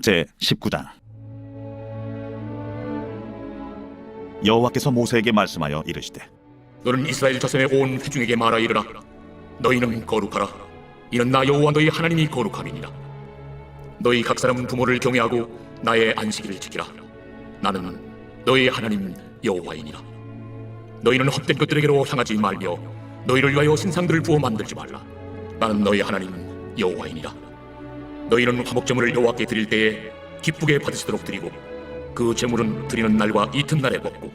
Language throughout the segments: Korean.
제19장. 여호와께서 모세에게 말씀하여 이르시되, 너는 이스라엘 자손의 온 회중에게 말하 이르라. 너희는 거룩하라. 이는 나 여호와 너희 하나님이 거룩함이니라. 너희 각 사람은 부모를 경외하고 나의 안식일을 지키라. 나는 너희 하나님 여호와이니라. 너희는 헛된 것들에게로 향하지 말며 너희를 위하여 신상들을 부어 만들지 말라. 나는 너희 하나님 여호와이니라. 너희는 화목제물을 여호와께 드릴 때에 기쁘게 받으시도록 드리고, 그 제물은 드리는 날과 이튿날에 먹고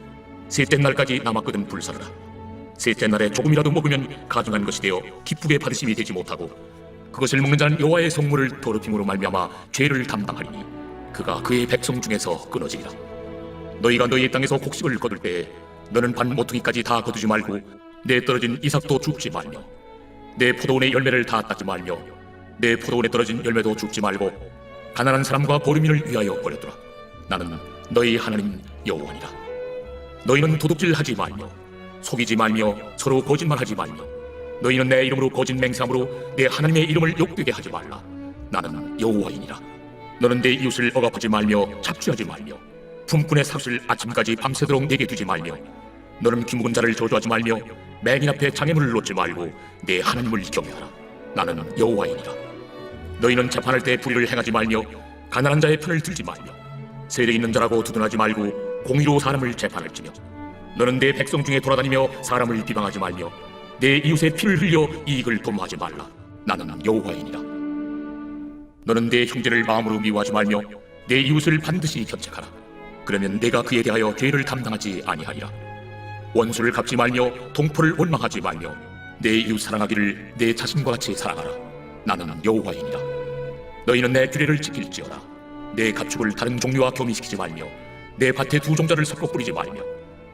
셋째 날까지 남았거든 불사르라. 셋째 날에 조금이라도 먹으면 가증한 것이 되어 기쁘게 받으심이 되지 못하고, 그것을 먹는 자는 여호와의 성물을 더럽힘으로 말미암아 죄를 담당하리니 그가 그의 백성 중에서 끊어지리라. 너희가 너희의 땅에서 곡식을 거둘 때에 너는 반 모퉁이까지 다 거두지 말고 내 떨어진 이삭도 줍지 말며 내 포도원의 열매를 다 따지 말며 내 포도원에 떨어진 열매도 줍지 말고 가난한 사람과 고르민을 위하여 버려두라. 나는 너희 하나님 여호와니라. 너희는 도둑질하지 말며 속이지 말며 서로 거짓말하지 말며 너희는 내 이름으로 거짓 맹세함으로 내 하나님의 이름을 욕되게 하지 말라. 나는 여호와이니라. 너는 내 이웃을 억압하지 말며 착취하지 말며 품꾼의 삭슬 아침까지 밤새도록 내게 두지 말며 너는 기묵은 자를 저주하지 말며 맹인 앞에 장애물을 놓지 말고 내 하나님을 경외하라. 나는 여호와이니라. 너희는 재판할 때 불의를 행하지 말며 가난한 자의 편을 들지 말며 세력 있는 자라고 두둔하지 말고 공의로 사람을 재판할지며 너는 내 백성 중에 돌아다니며 사람을 비방하지 말며 내 이웃의 피를 흘려 이익을 도모하지 말라. 나는 여호와이니라. 너는 내 형제를 마음으로 미워하지 말며 내 이웃을 반드시 견책하라. 그러면 내가 그에 대하여 죄를 담당하지 아니하리라. 원수를 갚지 말며 동포를 원망하지 말며 내 이웃 사랑하기를 내 자신과 같이 사랑하라. 나는 여호와이니라. 너희는 내 규례를 지킬지어다. 내 가축을 다른 종류와 교미시키지 말며 내 밭에 두 종자를 섞어 뿌리지 말며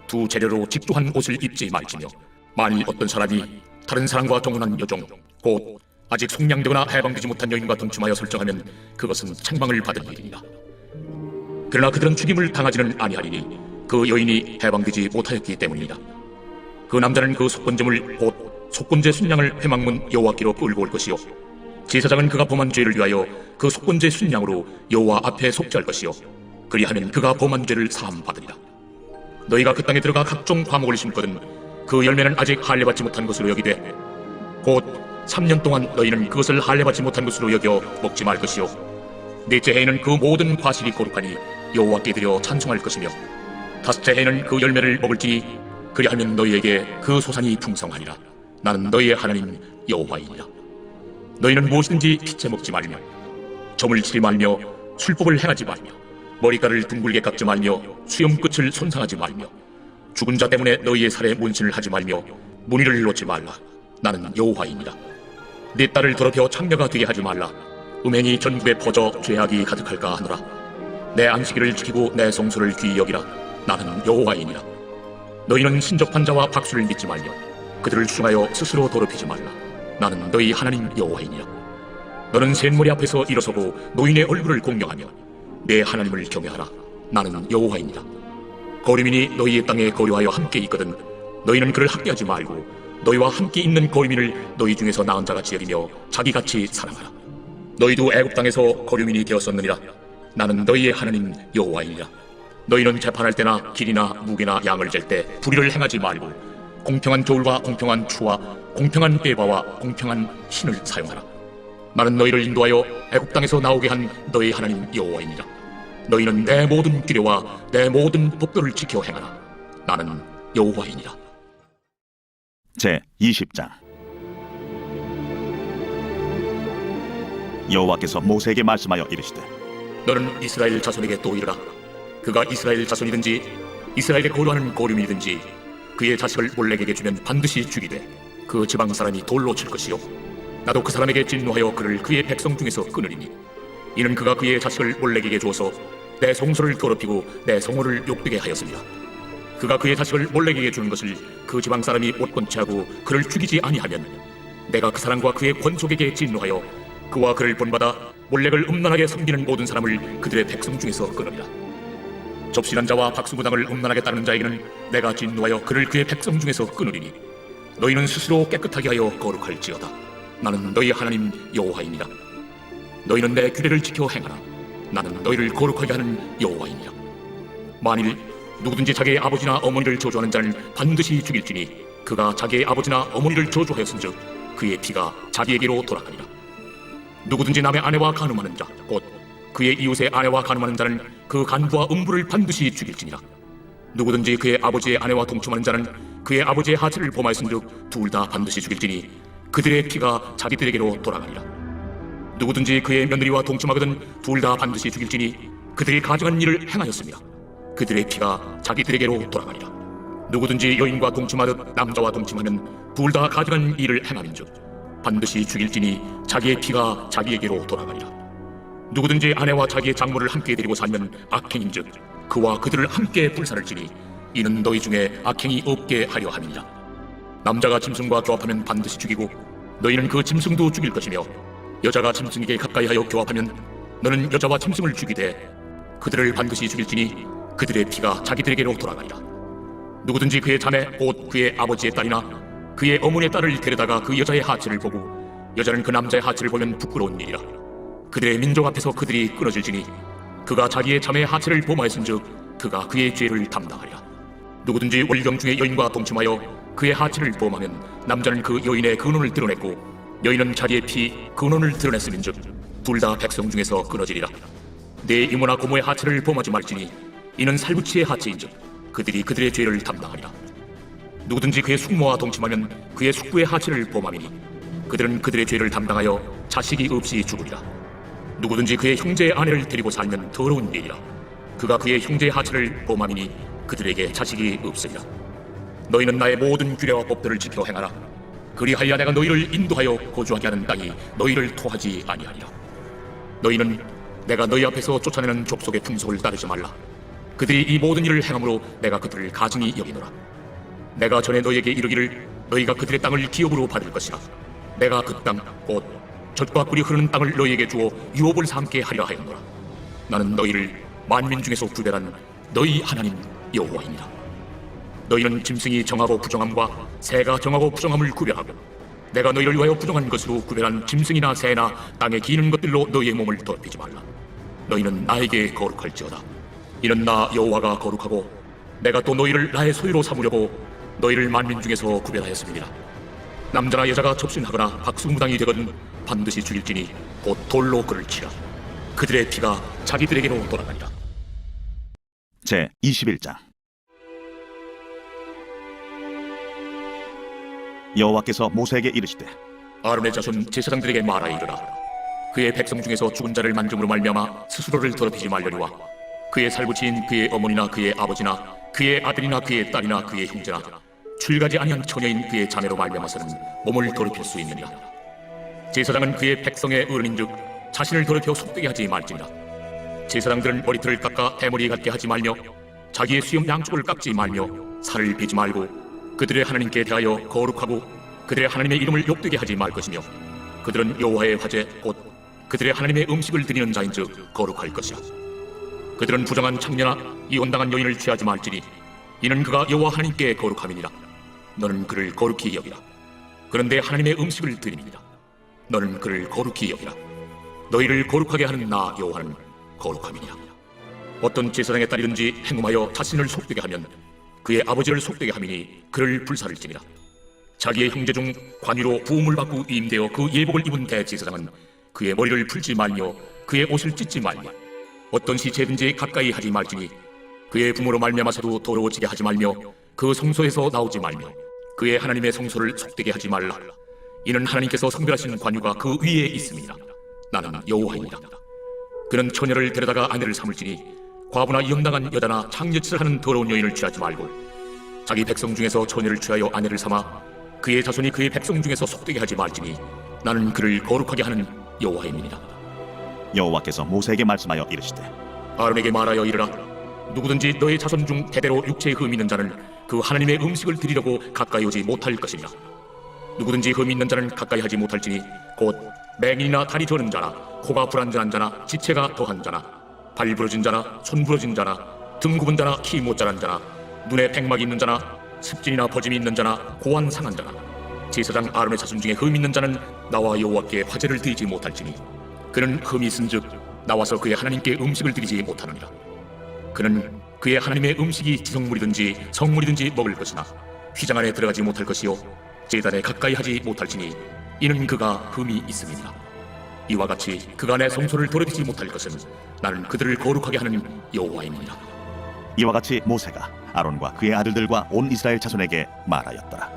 두 재료로 직조한 옷을 입지 말지며 만일 어떤 사람이 다른 사람과 동혼한 여종 곧 아직 속량되거나 해방되지 못한 여인과 동침하여 설정하면 그것은 책망을 받을 일이니라. 그러나 그들은 죽임을 당하지는 아니하리니 그 여인이 해방되지 못하였기 때문이라. 그 남자는 그 속건제물 곧 속건제 순양을 회막문 여호와께로 끌고 올 것이요 제사장은 그가 범한 죄를 위하여 그 속건제 순양으로 여호와 앞에 속죄할 것이요 그리하면 그가 범한 죄를 사함 받으리라. 너희가 그 땅에 들어가 각종 과목을 심거든 그 열매는 아직 할례받지 못한 것으로 여기되 곧 3년 동안 너희는 그것을 할례받지 못한 것으로 여겨 먹지 말 것이요 넷째 해에는 그 모든 과실이 거룩하니 여호와께 드려 찬송할 것이며 다섯째 해에는 그 열매를 먹을지니 그리하면 너희에게 그 소산이 풍성하리라. 나는 너희의 하나님 여호와이니라. 너희는 무엇이든지 피째 먹지 말며 점을 치지 말며 술법을 행하지 말며 머리카락을 둥글게 깎지 말며 수염 끝을 손상하지 말며 죽은 자 때문에 너희의 살에 문신을 하지 말며 무늬를 놓지 말라. 나는 여호와이니라. 네 딸을 더럽혀 창녀가 되게 하지 말라. 음행이 전국에 퍼져 죄악이 가득할까 하노라. 내 안식일을 지키고 내 성소를 귀히 여기라. 나는 여호와이니라. 너희는 신접한 자와 박수를 믿지 말며 그들을 추종하여 스스로 더럽히지 말라. 나는 너희 하나님 여호와이니라. 너는 셋머리 앞에서 일어서고 노인의 얼굴을 공경하며 내 하나님을 경외하라. 나는 여호와이니라. 거류민이 너희의 땅에 거류하여 함께 있거든 너희는 그를 학대하지 말고 너희와 함께 있는 거류민을 너희 중에서 나은 자같이 여기며 자기같이 사랑하라. 너희도 애굽 땅에서 거류민이 되었었느니라. 나는 너희의 하나님 여호와이니라. 너희는 재판할 때나 길이나 무게나 양을 잴 때 불의를 행하지 말고 공평한 저울과 공평한 추와 공평한 빼바와 공평한 신을 사용하라. 나는 너희를 인도하여 애굽 땅에서 나오게 한 너희 하나님 여호와이니라. 너희는 내 모든 규례와 내 모든 법도를 지켜 행하라. 나는 여호와이니라. 제20장. 여호와께서 모세에게 말씀하여 이르시되, 너는 이스라엘 자손에게 또 이르라. 그가 이스라엘 자손이든지 이스라엘에 거류하는 거류민이든지 그의 자식을 몰렉에게 주면 반드시 죽이되 그 지방 사람이 돌로 칠 것이요 나도 그 사람에게 진노하여 그를 그의 백성 중에서 끊으리니 이는 그가 그의 자식을 몰렉에게 주어서 내 성소를 더럽히고 내 성호를 욕되게 하였습니다. 그가 그의 자식을 몰렉에게 주는 것을 그 지방 사람이 옷권치 하고 그를 죽이지 아니하면 내가 그 사람과 그의 권속에게 진노하여 그와 그를 본받아 몰렉을 음란하게 섬기는 모든 사람을 그들의 백성 중에서 끊으리라. 접신한 자와 박수무당을 음란하게 따르는 자에게는 내가 진노하여 그를 그의 백성 중에서 끊으리니 너희는 스스로 깨끗하게 하여 거룩할지어다. 나는 너희 하나님 여호와이니라. 너희는 내 규례를 지켜 행하라. 나는 너희를 거룩하게 하는 여호와이니라. 만일 누구든지 자기의 아버지나 어머니를 저주하는 자는 반드시 죽일지니 그가 자기의 아버지나 어머니를 저주하였은즉 그의 피가 자기에게로 돌아가니라. 누구든지 남의 아내와 간음하는 자 곧 그의 이웃의 아내와 간음하는 자는 그 간부와 음부를 반드시 죽일지니라. 누구든지 그의 아버지의 아내와 동침하는 자는 그의 아버지의 하체를 범하였은즉 둘 다 반드시 죽일지니 그들의 피가 자기들에게로 돌아가니라. 누구든지 그의 며느리와 동침하거든 둘 다 반드시 죽일지니 그들이 가증한 일을 행하였습니다. 그들의 피가 자기들에게로 돌아가니라. 누구든지 여인과 동침하듯 남자와 동침하면 둘 다 가증한 일을 행함인즉 반드시 죽일지니 자기의 피가 자기에게로 돌아가니라. 누구든지 아내와 자기의 장모를 함께 데리고 살면 악행인즉 그와 그들을 함께 불살을지니 이는 너희 중에 악행이 없게 하려 함이니라. 남자가 짐승과 교합하면 반드시 죽이고 너희는 그 짐승도 죽일 것이며 여자가 짐승에게 가까이하여 교합하면 너는 여자와 짐승을 죽이되 그들을 반드시 죽일지니 그들의 피가 자기들에게로 돌아가리라. 누구든지 그의 자매 곧 그의 아버지의 딸이나 그의 어머니의 딸을 데려다가 그 여자의 하체를 보고 여자는 그 남자의 하체를 보면 부끄러운 일이라. 그들의 민족 앞에서 그들이 끊어질지니 그가 자기의 자매의 하체를 범하였은즉 그가 그의 죄를 담당하리라. 누구든지 월경 중에 여인과 동침하여 그의 하체를 범하면 남자는 그 여인의 근원을 드러냈고 여인은 자기의 피 근원을 드러냈음인즉 둘 다 백성 중에서 끊어지리라. 내 이모나 고모의 하체를 범하지 말지니 이는 살구치의 하체인즉 그들이 그들의 죄를 담당하리라. 누구든지 그의 숙모와 동침하면 그의 숙부의 하체를 범함이니 그들은 그들의 죄를 담당하여 자식이 없이 죽으리라. 누구든지 그의 형제의 아내를 데리고 살면 더러운 일이라. 그가 그의 형제의 하체를 범함이니 그들에게 자식이 없으리라. 너희는 나의 모든 규례와 법들을 지켜 행하라. 그리하여 내가 너희를 인도하여 거주하게 하는 땅이 너희를 토하지 아니하리라. 너희는 내가 너희 앞에서 쫓아내는 족속의 풍속을 따르지 말라. 그들이 이 모든 일을 행함으로 내가 그들을 가증히 여기노라. 내가 전에 너희에게 이르기를 너희가 그들의 땅을 기업으로 받을 것이라. 내가 그 땅 곧 젖과 꿀이 흐르는 땅을 너희에게 주어 유업을 삼게 하려 하였노라. 나는 너희를 만민 중에서 구별한 너희 하나님 여호와이니라. 너희는 짐승이 정하고 부정함과 새가 정하고 부정함을 구별하고 내가 너희를 위하여 부정한 것으로 구별한 짐승이나 새나 땅에 기는 것들로 너희의 몸을 더럽히지 말라. 너희는 나에게 거룩할지어다. 이는 나 여호와가 거룩하고 내가 또 너희를 나의 소유로 삼으려고 너희를 만민 중에서 구별하였습니다. 남자나 여자가 접신하거나 박수무당이 되거든 반드시 죽일지니 곧 돌로 그를 치라. 그들의 피가 자기들에게로 돌아가리라. 제 21장. 여호와께서 모세에게 이르시되 아론의 자손 제사장들에게 말하여 이르라. 그의 백성 중에서 죽은 자를 만듦으로 말미암아 스스로를 더럽히지 말려니와 그의 살구치인 그의 어머니나 그의 아버지나 그의 아들이나 그의 딸이나 그의 형제나 출가지 아니한 처녀인 그의 자매로 말미암아서는 몸을 더럽힐 수 있느니라. 제사장은 그의 백성의 어른인즉 자신을 더럽혀 속되게 하지 말지니라. 제사장들은 머리털을 깎아 대머리 같게 하지 말며 자기의 수염 양쪽을 깎지 말며 살을 베지 말고 그들의 하나님께 대하여 거룩하고 그들의 하나님의 이름을 욕되게 하지 말 것이며 그들은 여호와의 화제 곧 그들의 하나님의 음식을 드리는 자인즉 거룩할 것이라. 그들은 부정한 창녀나 이혼당한 여인을 취하지 말지니 이는 그가 여호와 하나님께 거룩함이니라. 너는 그를 거룩히 여기라. 그런데 하나님의 음식을 드립니다. 너는 그를 거룩히 여기라. 너희를 거룩하게 하는 나 여호와는 거룩함이니라. 어떤 제사장의 딸이든지 행음하여 자신을 속되게 하면 그의 아버지를 속되게 함이니 그를 불살을지니라. 자기의 형제 중 관유로 부음을 받고 임되어 그 예복을 입은 대제사장은 그의 머리를 풀지 말며 그의 옷을 찢지 말며 어떤 시체든지 가까이 하지 말지니 그의 부모로 말미암아서도 더러워지게 하지 말며 그 성소에서 나오지 말며 그의 하나님의 성소를 속되게 하지 말라. 이는 하나님께서 성별하신 관유가 그 위에 있습니다. 나는 여호와입니다. 그는 처녀를 데려다가 아내를 삼을지니 과부나 이혼당한 여자나 창녀짓을 하는 더러운 여인을 취하지 말고 자기 백성 중에서 처녀를 취하여 아내를 삼아 그의 자손이 그의 백성 중에서 속되게 하지 말지니 나는 그를 거룩하게 하는 여호와입니다. 여호와께서 모세에게 말씀하여 이르시되 아론에게 말하여 이르라. 누구든지 너의 자손 중 대대로 육체에 흠 있는 자는 그 하나님의 음식을 드리려고 가까이 오지 못할 것이니라. 누구든지 흠 있는 자는 가까이 하지 못할지니 곧 맹인이나 다리 저는 자나 코가 불안전한 자나 지체가 더한 자나 발 부러진 자나 손 부러진 자나 등 굽은 자나 키 못 자란 자나 눈에 백막이 있는 자나 습진이나 버짐이 있는 자나 고환 상한 자나 제사장 아론의 자손 중에 흠 있는 자는 나와 여호와께 화제를 드리지 못할지니 그는 흠이 있은즉 나와서 그의 하나님께 음식을 드리지 못하느니라. 그는 그의 하나님의 음식이 지성물이든지 성물이든지 먹을 것이나 휘장 안에 들어가지 못할 것이요 제단에 가까이 하지 못할지니 이는 그가 흠이 있음이니라. 이와 같이 그가 내 성소를 더럽히지 못할 것은 나는 그들을 거룩하게 하는 여호와임이니라. 이와 같이 모세가 아론과 그의 아들들과 온 이스라엘 자손에게 말하였더라.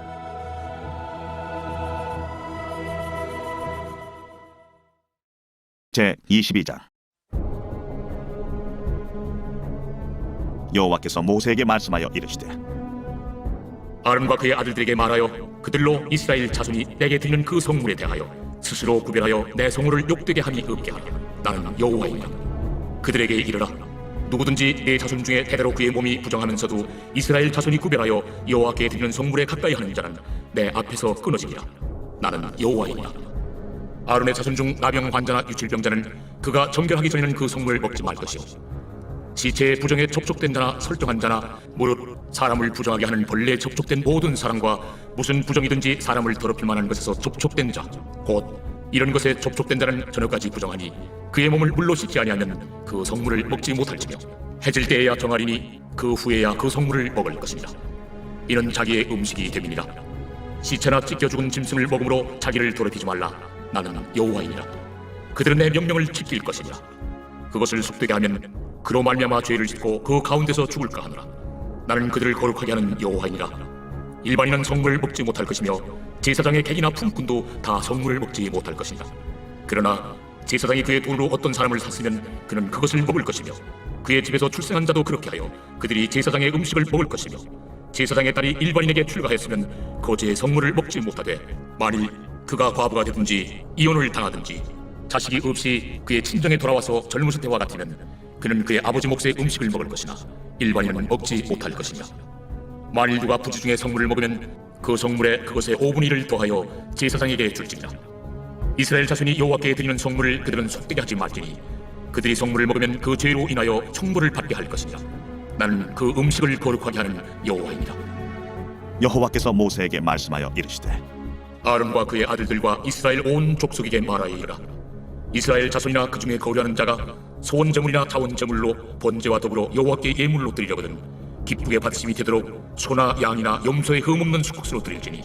제 22장. 여호와께서 모세에게 말씀하여 이르시되 아론과 그의 아들들에게 말하여 그들로 이스라엘 자손이 내게 드리는 그 성물에 대하여 스스로 구별하여 내 성물을 욕되게 함이 없게 하라. 나는 여호와이니라. 그들에게 이르라. 누구든지 내 자손 중에 대대로 그의 몸이 부정하면서도 이스라엘 자손이 구별하여 여호와께 드리는 성물에 가까이 하는 자는 내 앞에서 끊어지리라. 나는 여호와이니라. 아론의 자손 중 나병 환자나 유출병자는 그가 정결하기 전에는 그 성물을 먹지 말 것이요 시체의 부정에 접촉된 자나 설정한 자나 무릇 사람을 부정하게 하는 벌레에 접촉된 모든 사람과 무슨 부정이든지 사람을 더럽힐 만한 것에서 접촉된 자 곧 이런 것에 접촉된 자는 저녁까지 부정하니 그의 몸을 물로 씻지 아니하면 그 성물을 먹지 못할지며 해질 때에야 정하리니 그 후에야 그 성물을 먹을 것이니라. 이는 자기의 음식이 됨이니라. 시체나 찢겨 죽은 짐승을 먹음으로 자기를 더럽히지 말라. 나는 여호와이니라. 그들은 내 명령을 지킬 것이니라. 그것을 속되게 하면 그로 말미암아 죄를 짓고 그 가운데서 죽을까 하노라. 나는 그들을 거룩하게 하는 여호와이니라. 일반인은 성물을 먹지 못할 것이며 제사장의 객이나 품꾼도 다 성물을 먹지 못할 것이니라. 그러나 제사장이 그의 돈으로 어떤 사람을 샀으면 그는 그것을 먹을 것이며 그의 집에서 출생한 자도 그렇게 하여 그들이 제사장의 음식을 먹을 것이며 제사장의 딸이 일반인에게 출가하였으면 거제의 성물을 먹지 못하되 만일 그가 과부가 되든지 이혼을 당하든지 자식이 없이 그의 친정에 돌아와서 젊으실 때와 같으면 그는 그의 아버지 몫의 음식을 먹을 것이나 일반인은 먹지 못할 것이니라. 만일 누가 부지 중에 성물을 먹으면 그 성물에 그것의 5분의 1을 더하여 제사장에게 줄지니라. 이스라엘 자손이 여호와께 드리는 성물을 그들은 속되게 하지 말지니 그들이 성물을 먹으면 그 죄로 인하여 형벌을 받게 할 것이니라. 나는 그 음식을 거룩하게 하는 여호와이니라. 여호와께서 모세에게 말씀하여 이르시되 아론과 그의 아들들과 이스라엘 온 족속에게 말하여 이르라. 이스라엘 자손이나 그 중에 거류하는 자가 소원 제물이나 자원 제물로 번제와 더불어 여호와께 예물로 드리려거든 기쁘게 받으심이 되도록 소나 양이나 염소의 흠없는 수컷으로 드릴지니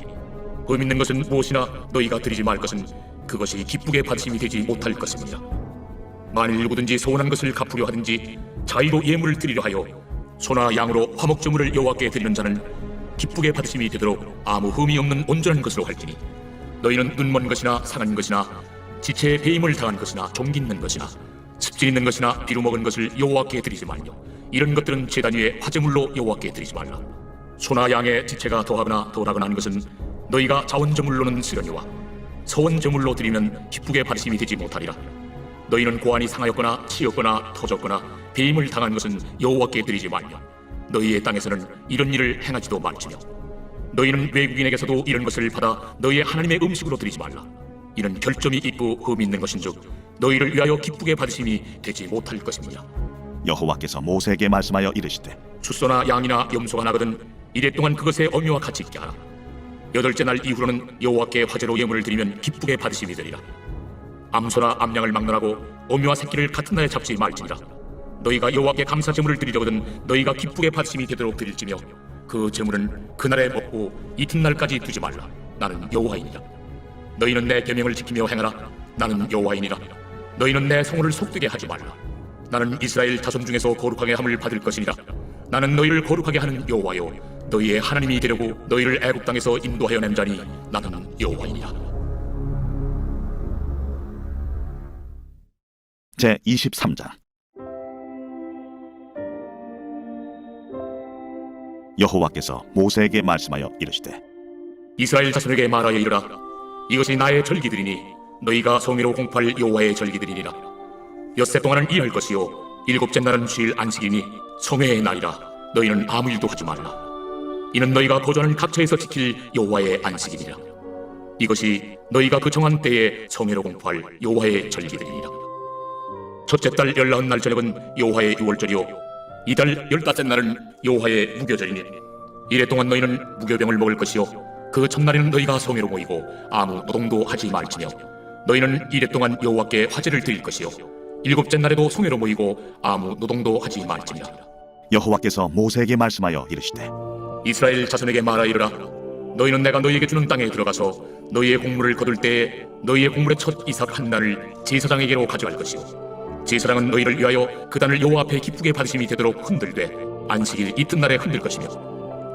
흠 있는 것은 무엇이나 너희가 드리지 말 것은 그것이 기쁘게 받으심이 되지 못할 것입니다. 만일 누구든지 소원한 것을 갚으려 하든지 자의로 예물을 드리려 하여 소나 양으로 화목 제물을 여호와께 드리는 자는 기쁘게 받으심이 되도록 아무 흠이 없는 온전한 것으로 할지니 너희는 눈먼 것이나 상한 것이나 지체에 배임을 당한 것이나 종기 있는 것이나 습질 있는 것이나 비루 먹은 것을 여호와께 드리지 말며 이런 것들은 제단 위에 화제물로 여호와께 드리지 말라. 소나 양의 지체가 더하거나 덜하거나 하는 것은 너희가 자원제물로는 쓰려니와 서원제물로 드리면 기쁘게 받으심이 되지 못하리라. 너희는 고안이 상하였거나 치였거나 터졌거나 배임을 당한 것은 여호와께 드리지 말며 너희의 땅에서는 이런 일을 행하지도 말지며 너희는 외국인에게서도 이런 것을 받아 너희의 하나님의 음식으로 드리지 말라. 이는 결점이 있고 흠이 있는 것인즉 너희를 위하여 기쁘게 받으심이 되지 못할 것입니다. 여호와께서 모세에게 말씀하여 이르시되 추소나 양이나 염소가 나거든 이래 동안 그것의 어미와 같이 있게 하라. 8째 날 이후로는 여호와께 화제로 예물을 드리면 기쁘게 받으심이 되리라. 암소나 암양을 막론하고 어미와 새끼를 같은 날에 잡지 말지니라. 너희가 여호와께 감사 제물을 드리려거든 너희가 기쁘게 받으심이 되도록 드릴지며 그 제물은 그날에 먹고 이튿날까지 두지 말라. 나는 여호와이니라. 너희는 내 계명을 지키며 행하라. 나는 여호와이니라. 너희는 내 성호를 속되게 하지 말라. 나는 이스라엘 자손 중에서 거룩하게 함을 받을 것이니라. 나는 너희를 거룩하게 하는 여호와요 너희의 하나님이 되려고 너희를 애굽 땅에서 인도하여 낸 자니 나는 여호와이니라. 제 23장. 여호와께서 모세에게 말씀하여 이르시되 이스라엘 자손에게 말하여 이르라. 이것이 나의 절기들이니 너희가 성의로 공포할 여호와의 절기들이니라. 엿새 동안은 일할 것이요 7째 날은 쉴 안식이니 성회의 날이라. 너희는 아무 일도 하지 말라. 이는 너희가 거주하는 각처에서 지킬 여호와의 안식이니라. 이것이 너희가 그 정한 때에 성회로 공포할 여호와의 절기들이니라. 첫째 달 19날 저녁은 여호와의 유월절이요 이달 15날은 여호와의 무교절이니 이래 동안 너희는 무교병을 먹을 것이요 그 첫날에는 너희가 성회로 모이고 아무 노동도 하지 말지며 너희는 이래 동안 여호와께 화제를 드릴 것이요 일곱째 날에도 성회로 모이고 아무 노동도 하지 말지니라. 여호와께서 모세에게 말씀하여 이르시되 이스라엘 자손에게 말하 이르라. 너희는 내가 너희에게 주는 땅에 들어가서 너희의 곡물을 거둘 때에 너희의 곡물의 첫 이삭 한 단을 제사장에게로 가져갈 것이요 제사장은 너희를 위하여 그 단을 여호와 앞에 기쁘게 받으심이 되도록 흔들되 안식일 이튿날에 흔들 것이며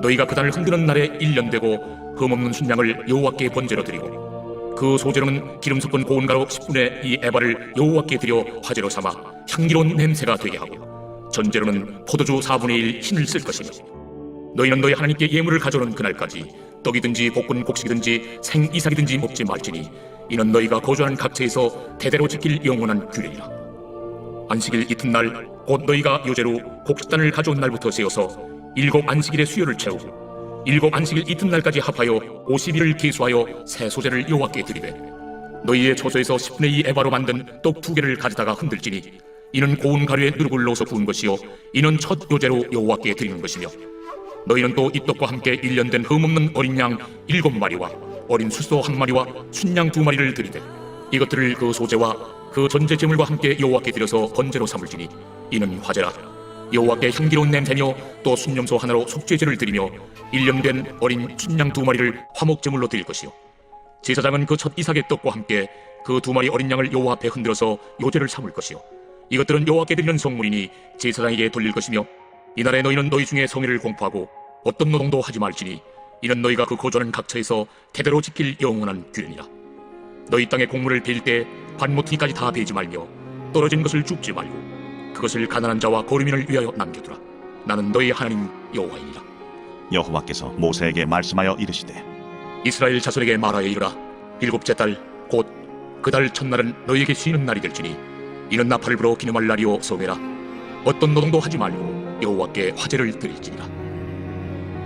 너희가 그 단을 흔드는 날에 1년 되고 흠없는 순양을 여호와께 번제로 드리고 그 소재로는 기름 섞은 고운 가루 10분의 2 에바를 여호와께 드려 화제로 삼아 향기로운 냄새가 되게 하고 전제로는 포도주 4분의 1 흰을 쓸 것이며 너희는 너희 하나님께 예물을 가져오는 그날까지 떡이든지 볶은 곡식이든지 생이삭이든지 먹지 말지니 이는 너희가 거주하는 각처에서 대대로 지킬 영원한 규례니라. 안식일 이튿날 곧 너희가 요제로 곡식단을 가져온 날부터 세어서 7 안식일의 수요를 채우고 7 안식일 이튿날까지 합하여 50일을 계수하여 새 소재를 여호와께 드리되 너희의 처소에서 10분의 2 에바로 만든 떡 2개를 가져다가 흔들지니 이는 고운 가루에 누룩을 넣어서 부은 것이요 이는 첫 요제로 여호와께 드리는 것이며 너희는 또 이 떡과 함께 1년 된 흠없는 어린 양 7마리와 어린 숫소 1마리와 순양 2마리를 드리되 이것들을 그 소재와 그 전제 제물과 함께 여호와께 드려서 번제로 삼을지니 이는 화제라. 여호와께 향기로운 냄새며 또 순염소 하나로 속죄제를 드리며 1년 된 어린 순양 2마리를 화목 제물로 드릴 것이요 제사장은 그 첫 이삭의 떡과 함께 그 2마리 어린 양을 여호와 앞에 흔들어서 요제를 삼을 것이요 이것들은 여호와께 드리는 성물이니 제사장에게 돌릴 것이며 이날에 너희는 너희 중에 성의를 공포하고 어떤 노동도 하지 말지니 이는 너희가 그 거주하는 각처에서 대대로 지킬 영원한 규례니라. 너희 땅에 곡물을 베일 때 반모퉁이까지 다 베지 말며 떨어진 것을 줍지 말고 그것을 가난한 자와 거류민을 위하여 남겨두라. 나는 너희 하나님 여호와이니라. 여호와께서 모세에게 말씀하여 이르시되 이스라엘 자손에게 말하여 이르라. 7째 달 곧 그 달 첫날은 너희에게 쉬는 날이 될지니 이는 나팔을 불어 기념할 날이요 성회라. 어떤 노동도 하지 말고 여호와께 화제를 드릴지니라.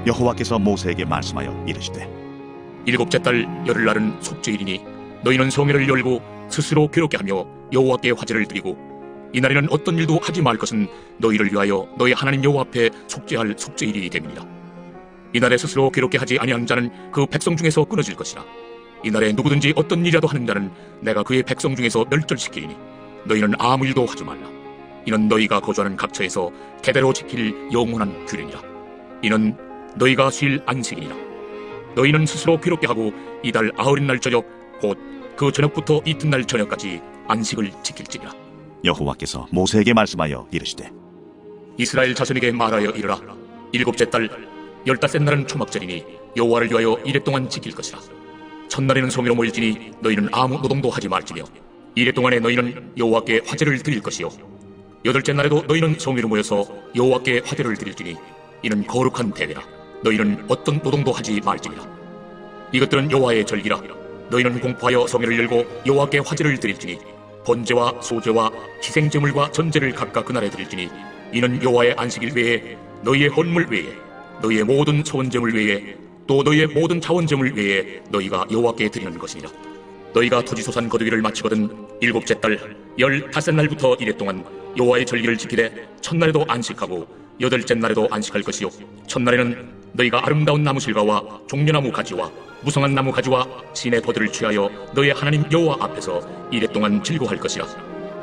여호와께서 모세에게 말씀하여 이르시되 7째 달 열흘날은 속죄일이니 너희는 성회를 열고 스스로 괴롭게 하며 여호와께 화제를 드리고 이날에는 어떤 일도 하지 말 것은 너희를 위하여 너희 하나님 여호와 앞에 속죄할 속죄일이 됨이니라. 이날에 스스로 괴롭게 하지 아니한 자는 그 백성 중에서 끊어질 것이라. 이날에 누구든지 어떤 일이라도 하는 자는 내가 그의 백성 중에서 멸절시키리니 너희는 아무 일도 하지 말라. 이는 너희가 거주하는 각처에서 대대로 지킬 영원한 규례니라. 이는 너희가 쉴 안식이니라. 너희는 스스로 괴롭게 하고 이달 아흔날 저녁 곧 그 저녁부터 이튿날 저녁까지 안식을 지킬지니라. 여호와께서 모세에게 말씀하여 이르시되 이스라엘 자손에게 말하여 이르라. 7째 달 15째 날은 초막절이니 여호와를 위하여 이래 동안 지킬 것이라. 첫날에는 성회로 모일지니 너희는 아무 노동도 하지 말지며 이래 동안에 너희는 여호와께 화제를 드릴 것이요 8째 날에도 너희는 성회로 모여서 여호와께 화제를 드릴지니 이는 거룩한 대회라. 너희는 어떤 노동도 하지 말지니라. 이것들은 여호와의 절기라. 너희는 공포하여 성회를 열고 여호와께 화제를 드릴지니 번제와 소제와 희생제물과 전제를 각각 그날에 드릴지니 이는 여호와의 안식일 외에 너희의 헌물 외에 너희의 모든 소원제물 외에 또 너희의 모든 자원제물 외에 너희가 여호와께 드리는 것이니라. 너희가 토지소산 거두기를 마치거든 7째 달 15날부터 이래 동안 여호와의 절기를 지키되 첫날에도 안식하고 8째 날에도 안식할 것이요 첫날에는 너희가 아름다운 나무 실과와 종려나무 가지와 무성한 나무 가지와 진의 버들을 취하여 너희 하나님 여호와 앞에서 이래 동안 즐거워할 것이라.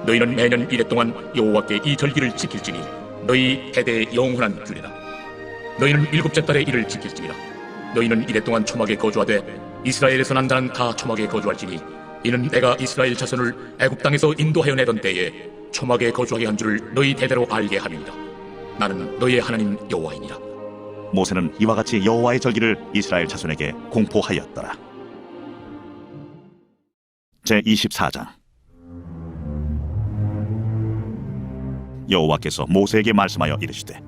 너희는 매년 이래 동안 여호와께 이 절기를 지킬지니 너희 대대의 영원한 규례라. 너희는 7째 달에 이를 지킬지니라. 너희는 이래 동안 초막에 거주하되 이스라엘에서 난 자는 다 초막에 거주할지니 이는 내가 이스라엘 자손을 애굽 땅에서 인도하여 내던 때에 초막에 거주하게 한 줄을 너희 대대로 알게 함이니라. 나는 너희의 하나님 여호와이니라. 모세는 이와 같이 여호와의 절기를 이스라엘 자손에게 공포하였더라. 제24장 여호와께서 모세에게 말씀하여 이르시되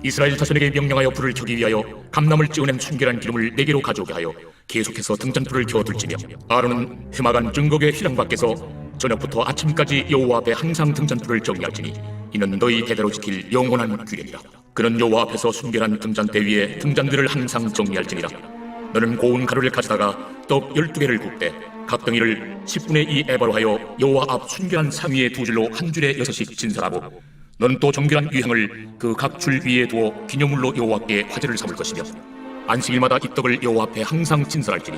이스라엘 자손에게 명령하여 불을 켜기 위하여 감람을 찌어낸 순결한 기름을 4개로 가져오게 하여 계속해서 등잔불을 켜둘지며 아론은 회막안 증거궤 휘장 밖에서 저녁부터 아침까지 여호와 앞에 항상 등잔불을 정리할지니 이는 너희 대대로 지킬 영원한 규례니라. 그는 여호와 앞에서 순결한 등잔대 위에 등잔들을 항상 정리할지니라. 너는 고운 가루를 가져다가 떡 12개를 굽되 각 덩이를 10분의 2 에바로 하여 여호와 앞 순결한 상 위에 2줄로 한 줄에 6씩 진설하고 너는 또 정결한 유향을 그 각 줄 위에 두어 기념물로 여호와께 화제를 삼을 것이며 안식일마다 이 떡을 여호와 앞에 항상 진설할지니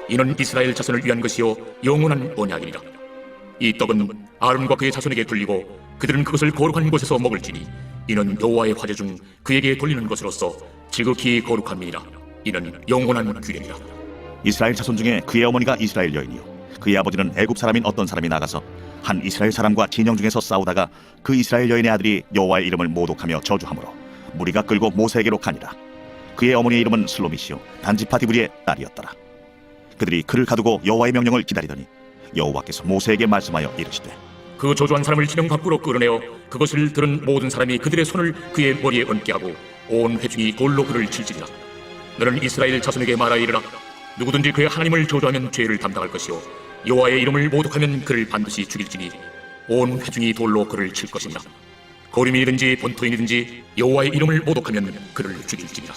이는 이스라엘 자손을 위한 것이요 영원한 언약이니라. 이 떡은 아론과 그의 자손에게 돌리고 그들은 그것을 거룩한 곳에서 먹을지니 이는 여호와의 화제 중 그에게 돌리는 것으로서 지극히 거룩함이니라. 이는 영원한 규례니라. 이스라엘 자손 중에 그의 어머니가 이스라엘 여인이요 그의 아버지는 애굽 사람인 어떤 사람이 나가서 한 이스라엘 사람과 진영 중에서 싸우다가 그 이스라엘 여인의 아들이 여호와의 이름을 모독하며 저주하므로 무리가 끌고 모세에게로 가니라. 그의 어머니의 이름은 슬로미시요 단지파 디브리의 딸이었더라. 그들이 그를 가두고 여호와의 명령을 기다리더니 여호와께서 모세에게 말씀하여 이르시되 그 저주한 사람을 진영 밖으로 끌어내어 그것을 들은 모든 사람이 그들의 손을 그의 머리에 얹게 하고 온 회중이 돌로 그를 칠지니라. 너는 이스라엘 자손에게 말하이르라. 누구든지 그의 하나님을 저주하면 죄를 담당할 것이요 여호와의 이름을 모독하면 그를 반드시 죽일지니 온 회중이 돌로 그를 칠 것이니라. 거류민이든지 본토인이든지 여호와의 이름을 모독하면 그를 죽일지니라.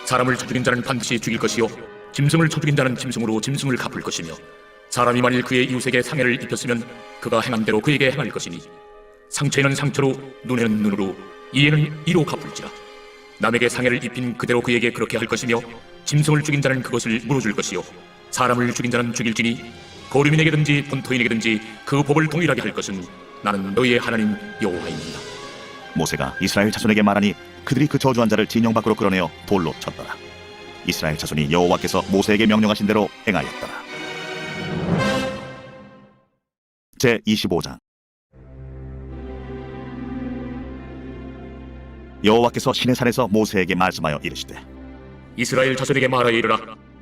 사람을 쳐 죽인 자는 반드시 죽일 것이요 짐승을 쳐 죽인 자는 짐승으로 짐승을 갚을 것이며 사람이 만일 그의 이웃에게 상해를 입혔으면 그가 행한 대로 그에게 행할 것이니 상처에는 상처로 눈에는 눈으로 이에는 이로 갚을지라. 남에게 상해를 입힌 그대로 그에게 그렇게 할 것이며 짐승을 죽인 자는 그것을 물어줄 것이요 사람을 죽인 자는 죽일지니 거류민에게든지 본토인에게든지 그 법을 동일하게 할 것은 나는 너희의 하나님 여호와입니다. 모세가 이스라엘 자손에게 말하니 그들이 그 저주한 자를 진영 밖으로 끌어내어 돌로 쳤더라. 이스라엘 자손이 여호와께서 모세에게 명령하신 대로 행하였더라. 제25장 여호와께서 시내산에서 모세에게 말씀하여 이르시되 이스라엘 자손에게 말하이르라.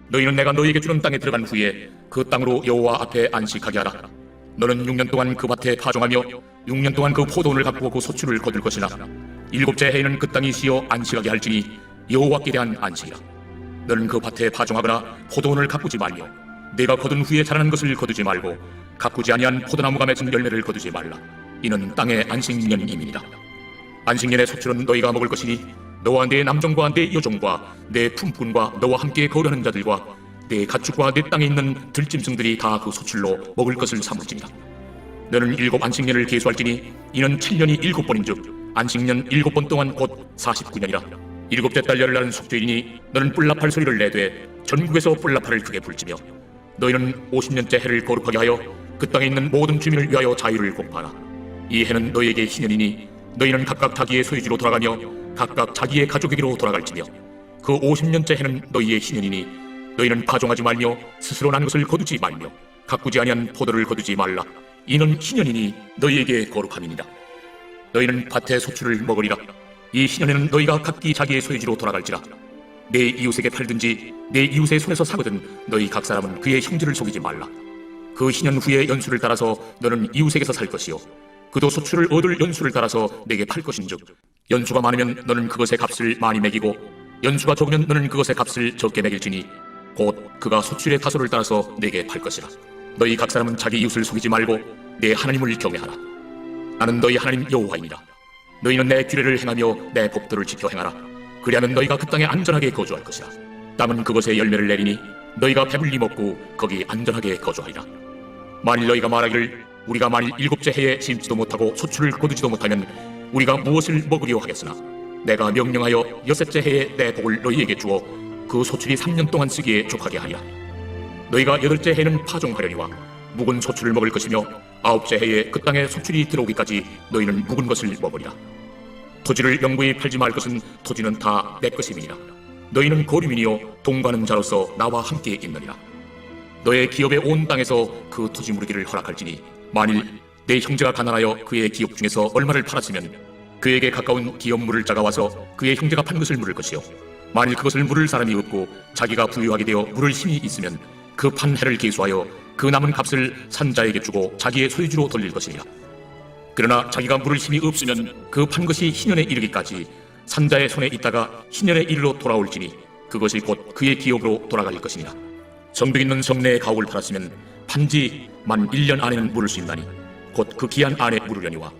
너희는 내가 너희에게 주는 땅에 들어간 후에 그 땅으로 여호와 앞에 안식하게 하라. 너는 6년 동안 그 밭에 파종하며 6년 동안 그 포도원을 가꾸고 그 소출을 거둘 것이나 7째 해에는 그 땅이 쉬어 안식하게 할지니 여호와께 대한 안식이라. 너는 그 밭에 파종하거나 포도원을 가꾸지 말며 내가 거둔 후에 자라는 것을 거두지 말고 가꾸지 아니한 포도나무가 맺은 열매를 거두지 말라. 이는 땅의 안식년임이니라. 안식년의 소출은 너희가 먹을 것이니 너와 내 남종과 내 여종과 내 품꾼과 너와 함께 거류하는 자들과 내 가축과 내 땅에 있는 들짐승들이 다 그 소출로 먹을 것을 삼을지니라. 너는 7 안식년을 계수할지니 이는 7년이 7번인즉 안식년 7번 동안 곧 49년이라. 7째 달 열날은 속죄이니 너는 뿔나팔 소리를 내되 전국에서 뿔나팔을 크게 불지며 너희는 50년째 해를 거룩하게 하여 그 땅에 있는 모든 주민을 위하여 자유를 공포하라. 이 해는 너희에게 희년이니 너희는 각각 자기의 소유지로 돌아가며 각각 자기의 가족에게로 돌아갈지며 그 50년째 해는 너희의 희년이니 너희는 파종하지 말며 스스로 난 것을 거두지 말며 가꾸지 아니한 포도를 거두지 말라. 이는 희년이니 너희에게 거룩함이니라. 너희는 밭의 소출을 먹으리라. 이 희년에는 너희가 각기 자기의 소유지로 돌아갈지라. 내 이웃에게 팔든지 내 이웃의 손에서 사거든 너희 각 사람은 그의 형제를 속이지 말라. 그 희년 후에 연수를 따라서 너는 이웃에게서 살 것이요 그도 소출을 얻을 연수를 따라서 내게 팔 것인즉 연수가 많으면 너는 그것의 값을 많이 매기고 연수가 적으면 너는 그것의 값을 적게 매길지니 곧 그가 소출의 다소를 따라서 내게 팔 것이라. 너희 각 사람은 자기 이웃을 속이지 말고 내 하나님을 경외하라. 나는 너희 하나님 여호와이니라. 너희는 내 규례를 행하며 내 법도를 지켜 행하라. 그리하면 너희가 그 땅에 안전하게 거주할 것이라. 땅은 그것의 열매를 내리니 너희가 배불리 먹고 거기 안전하게 거주하리라. 만일 너희가 말하기를 우리가 만일 7째 해에 심지도 못하고 소출을 거두지도 못하면 우리가 무엇을 먹으려 하겠으나 내가 명령하여 6째 해에 내 복을 너희에게 주어 그 소출이 3년 동안 쓰기에 족하게 하리라. 너희가 8째 해에는 파종하려니와 묵은 소출을 먹을 것이며 9째 해에 그 땅에 소출이 들어오기까지 너희는 묵은 것을 먹으리라. 토지를 영구히 팔지 말 것은 토지는 다 내 것임이니라. 너희는 거류민이요 동거하는 자로서 나와 함께 있느니라. 너의 기업의 온 땅에서 그 토지 무르기를 허락할지니 만일 내 형제가 가난하여 그의 기업 중에서 얼마를 팔았으면 그에게 가까운 기업 물을 자가 와서 그의 형제가 판 것을 물을 것이요 만일 그것을 물을 사람이 없고 자기가 부유하게 되어 물을 힘이 있으면 그 판 해를 계수하여 그 남은 값을 산자에게 주고 자기의 소유주로 돌릴 것이니라. 그러나 자기가 물을 힘이 없으면 그 판 것이 희년에 이르기까지 산자의 손에 있다가 희년에 이르러 돌아올지니 그것이 곧 그의 기업으로 돌아갈 것이니라. 성벽 있는 성내의 가옥을 팔았으면 판지 만 1년 안에는 물을 수 있나니 곧 그 기한 안에 물으려니와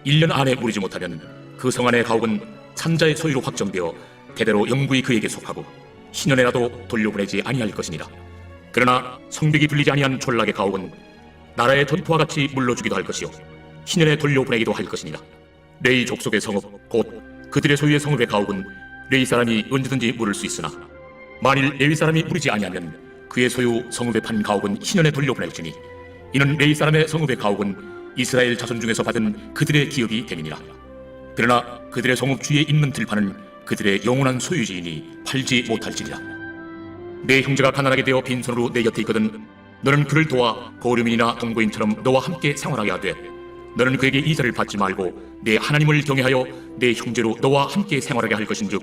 1년 안에 물이지 못하면 그 성 안의 가옥은 산자의 소유로 확정되어 대대로 영구히 그에게 속하고 희년에라도 돌려보내지 아니할 것이니라. 그러나 성벽이 불리지 아니한 졸락의 가옥은 나라의 전투와 같이 물러주기도 할 것이요 희년에 돌려보내기도 할 것이니라. 레위 족속의 성읍 곧 그들의 소유의 성읍의 가옥은 레위 사람이 언제든지 물을 수 있으나 만일 레위 사람이 물이지 아니하면 그의 소유 성읍에 판 가옥은 희년에 돌려보낼지니 이는 레위 사람의 성읍의 가옥은 이스라엘 자손 중에서 받은 그들의 기업이 됨이니라. 그러나 그들의 성읍 주위에 있는 들판은 그들의 영원한 소유지이니 팔지 못할지니라. 내 형제가 가난하게 되어 빈손으로 내 곁에 있거든 너는 그를 도와 거류민이나 동거인처럼 너와 함께 생활하게 하되 너는 그에게 이자를 받지 말고 내 하나님을 경외하여 내 형제로 너와 함께 생활하게 할 것인즉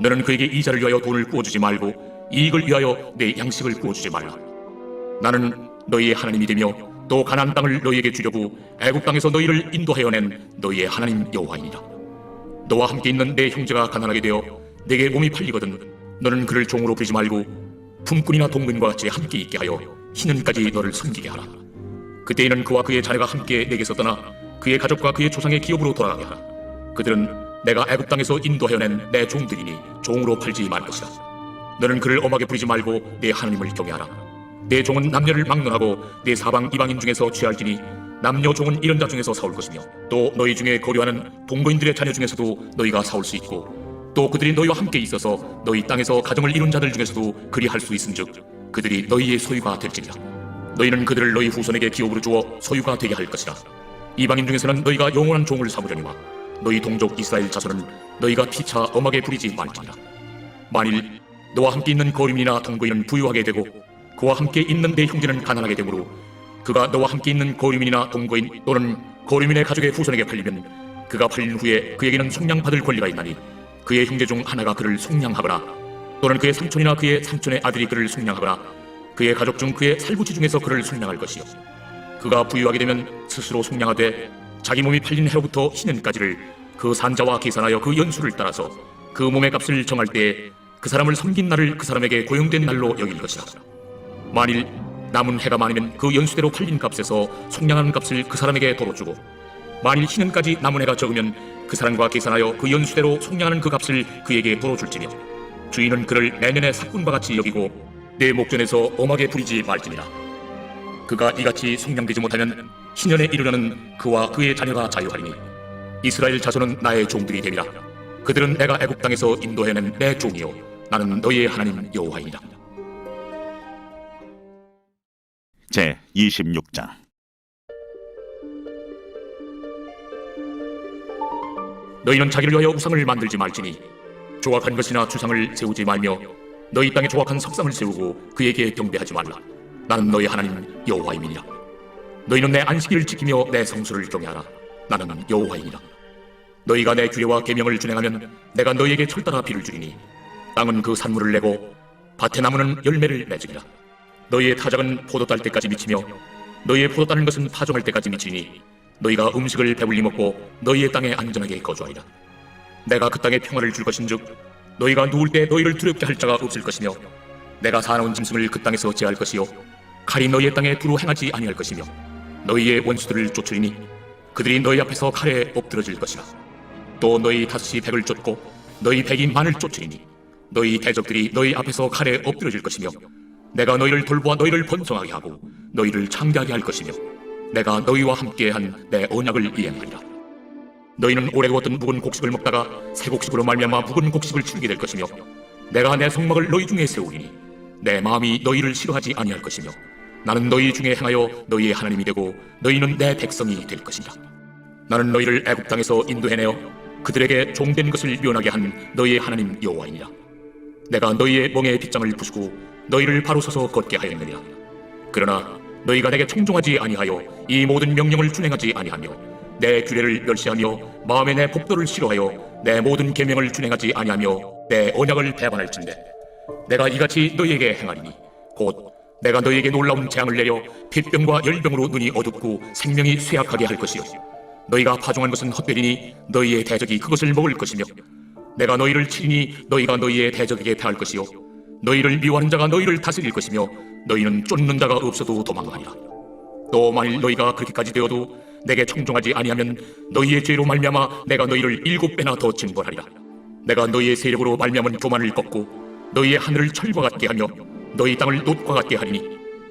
너는 그에게 이자를 위하여 돈을 구워주지 말고 이익을 위하여 내 양식을 구워주지 말라. 나는 너희의 하나님이 되며 또 가나안 땅을 너희에게 주려고 애굽 땅에서 너희를 인도하여 낸 너희의 하나님 여호와이니라. 너와 함께 있는 내 형제가 가난하게 되어 내게 몸이 팔리거든 너는 그를 종으로 부리지 말고 품꾼이나 동거인과 같이 함께 있게 하여 희년까지 너를 섬기게 하라. 그때에는 그와 그의 자녀가 함께 내게서 떠나 그의 가족과 그의 조상의 기업으로 돌아가게 하라. 그들은 내가 애굽 땅에서 인도하여 낸 내 종들이니 종으로 팔지 말 것이라. 너는 그를 엄하게 부리지 말고 내 하나님을 경외하라. 내 종은 남녀를 막론하고 내 사방 이방인 중에서 취할지니 남녀 종은 이런 자 중에서 사올 것이며 또 너희 중에 거류하는 동거인들의 자녀 중에서도 너희가 사올 수 있고 또 그들이 너희와 함께 있어서 너희 땅에서 가정을 이룬 자들 중에서도 그리할 수 있은즉 그들이 너희의 소유가 될지니라. 너희는 그들을 너희 후손에게 기업으로 주어 소유가 되게 할 것이라. 이방인 중에서는 너희가 영원한 종을 삼으려니와 너희 동족 이스라엘 자손은 너희가 피차 엄하게 부리지 말지니라. 만일 너와 함께 있는 거류민이나 동거인은 부유하게 되고 그와 함께 있는 내 형제는 가난하게 되므로 그가 너와 함께 있는 거류민이나 동거인 또는 거류민의 가족의 후손에게 팔리면 그가 팔린 후에 그에게는 속량받을 권리가 있나니 그의 형제 중 하나가 그를 속량하거나 또는 그의 삼촌이나 그의 삼촌의 아들이 그를 속량하거나 그의 가족 중 그의 살부치 중에서 그를 속량할 것이요 그가 부유하게 되면 스스로 속량하되 자기 몸이 팔린 해로부터 희년까지를 그 산자와 계산하여 그 연수를 따라서 그 몸의 값을 정할 때에 그 사람을 섬긴 날을 그 사람에게 고용된 날로 여길 것이라. 만일 남은 해가 많으면 그 연수대로 팔린 값에서 속량한 값을 그 사람에게 도로 주고 만일 희년까지 남은 해가 적으면 그 사람과 계산하여 그 연수대로 속량하는 그 값을 그에게 도로 줄지며 주인은 그를 내년에 삭군과 같이 여기고 내 목전에서 엄하게 부리지 말지니라. 그가 이같이 속량되지 못하면 희년에 이르려는 그와 그의 자녀가 자유하리니 이스라엘 자손은 나의 종들이 됨이라. 그들은 내가 애굽 땅에서 인도해낸 내 종이요 나는 너희의 하나님 여호와이니라. 제 26장. 너희는 자기를 위하여 우상을 만들지 말지니 조각한 것이나 주상을 세우지 말며 너희 땅에 조각한 석상을 세우고 그에게 경배하지 말라. 나는 너희 하나님 여호와임이니라. 너희는 내 안식일을 지키며 내 성수를 경외하라. 나는 여호와이니라. 너희가 내 규례와 계명을 준행하면 내가 너희에게 철따라 비를 주리니 땅은 그 산물을 내고 밭의 나무는 열매를 맺으리라. 너희의 타작은 포도 딸 때까지 미치며 너희의 포도 따는 것은 파종할 때까지 미치니 너희가 음식을 배불리 먹고 너희의 땅에 안전하게 거주하리라. 내가 그 땅에 평화를 줄 것인즉 너희가 누울 때 너희를 두렵게 할 자가 없을 것이며 내가 사나운 짐승을 그 땅에서 제할 것이요 칼이 너희의 땅에 두루 행하지 아니할 것이며 너희의 원수들을 쫓으리니 그들이 너희 앞에서 칼에 엎드러질 것이라. 또 너희 다섯이 백을 쫓고 너희 백이 만을 쫓으리니 너희 대적들이 너희 앞에서 칼에 엎드러질 것이며 내가 너희를 돌보아 너희를 번성하게 하고 너희를 창대하게 할 것이며 내가 너희와 함께한 내 언약을 이행하리라. 너희는 오래 두었던 묵은 곡식을 먹다가 새 곡식으로 말미암아 묵은 곡식을 치우게 될 것이며 내가 내 성막을 너희 중에 세우리니 내 마음이 너희를 싫어하지 아니할 것이며 나는 너희 중에 행하여 너희의 하나님이 되고 너희는 내 백성이 될 것이라. 나는 너희를 애굽 땅에서 인도해내어 그들에게 종된 것을 면하게 한 너희의 하나님 여호와이니라. 내가 너희의 멍에 빗장을 부수고 너희를 바로 서서 걷게 하였느니라. 그러나 너희가 내게 청종하지 아니하여 이 모든 명령을 준행하지 아니하며 내 규례를 멸시하며 마음에 내 법도를 싫어하여 내 모든 계명을 준행하지 아니하며 내 언약을 배반할진대 내가 이같이 너희에게 행하리니 곧 내가 너희에게 놀라운 재앙을 내려 핏병과 열병으로 눈이 어둡고 생명이 쇠약하게 할 것이요 너희가 파종한 것은 헛되리니 너희의 대적이 그것을 먹을 것이며 내가 너희를 치리니 너희가 너희의 대적에게 패할 것이요 너희를 미워하는 자가 너희를 다스릴 것이며 너희는 쫓는 자가 없어도 도망하리라. 또 만일 너희가 그렇게까지 되어도 내게 청종하지 아니하면 너희의 죄로 말미암아 내가 너희를 7배나 더 징벌하리라. 내가 너희의 세력으로 말미암은 교만을 꺾고 너희의 하늘을 철과 같게 하며 너희 땅을 놋과 같게 하리니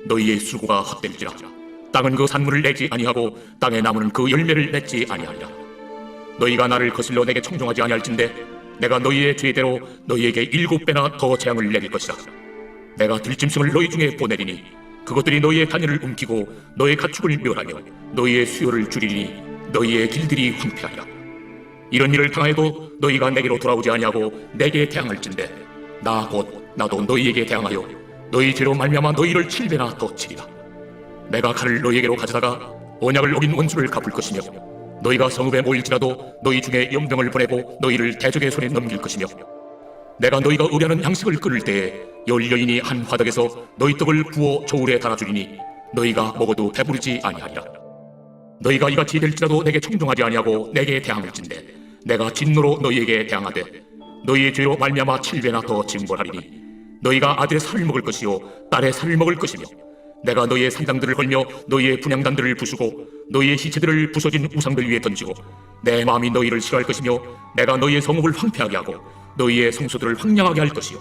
너희의 수고가 헛될지라. 땅은 그 산물을 내지 아니하고 땅의 나무는 그 열매를 맺지 아니하리라. 너희가 나를 거슬러 내게 청종하지 아니할진대 내가 너희의 죄대로 너희에게 7배나 더 재앙을 내릴 것이라. 내가 들짐승을 너희 중에 보내리니 그것들이 너희의 단연을 움키고 너의 가축을 멸하며 너희의 수요를 줄이니 너희의 길들이 황폐하리라. 이런 일을 당하여도 너희가 내게로 돌아오지 아니하고 내게 대항할진대 나 곧 나도 너희에게 대항하여 너희 죄로 말미암아 너희를 7배나 더 치리라. 내가 칼을 너희에게로 가져다가 언약을 어긴 원수를 갚을 것이며 너희가 성읍에 모일지라도 너희 중에 용병을 보내고 너희를 대적의 손에 넘길 것이며 내가 너희가 의뢰하는 양식을 끓을 때에 열 여인이 한 화덕에서 너희 떡을 부어 저울에 달아주리니 너희가 먹어도 배부르지 아니하리라. 너희가 이같이 될지라도 내게 청종하지 아니하고 내게 대항할진대 내가 진노로 너희에게 대항하되 너희의 죄로 말미암아 7배나 더 징벌하리니 너희가 아들의 살을 먹을 것이요 딸의 살을 먹을 것이며 내가 너희의 산당들을 걸며 너희의 분향단들을 부수고 너희의 시체들을 부서진 우상들 위에 던지고 내 마음이 너희를 싫어할 것이며 내가 너희의 성읍을 황폐하게 하고 너희의 성소들을 황량하게 할 것이요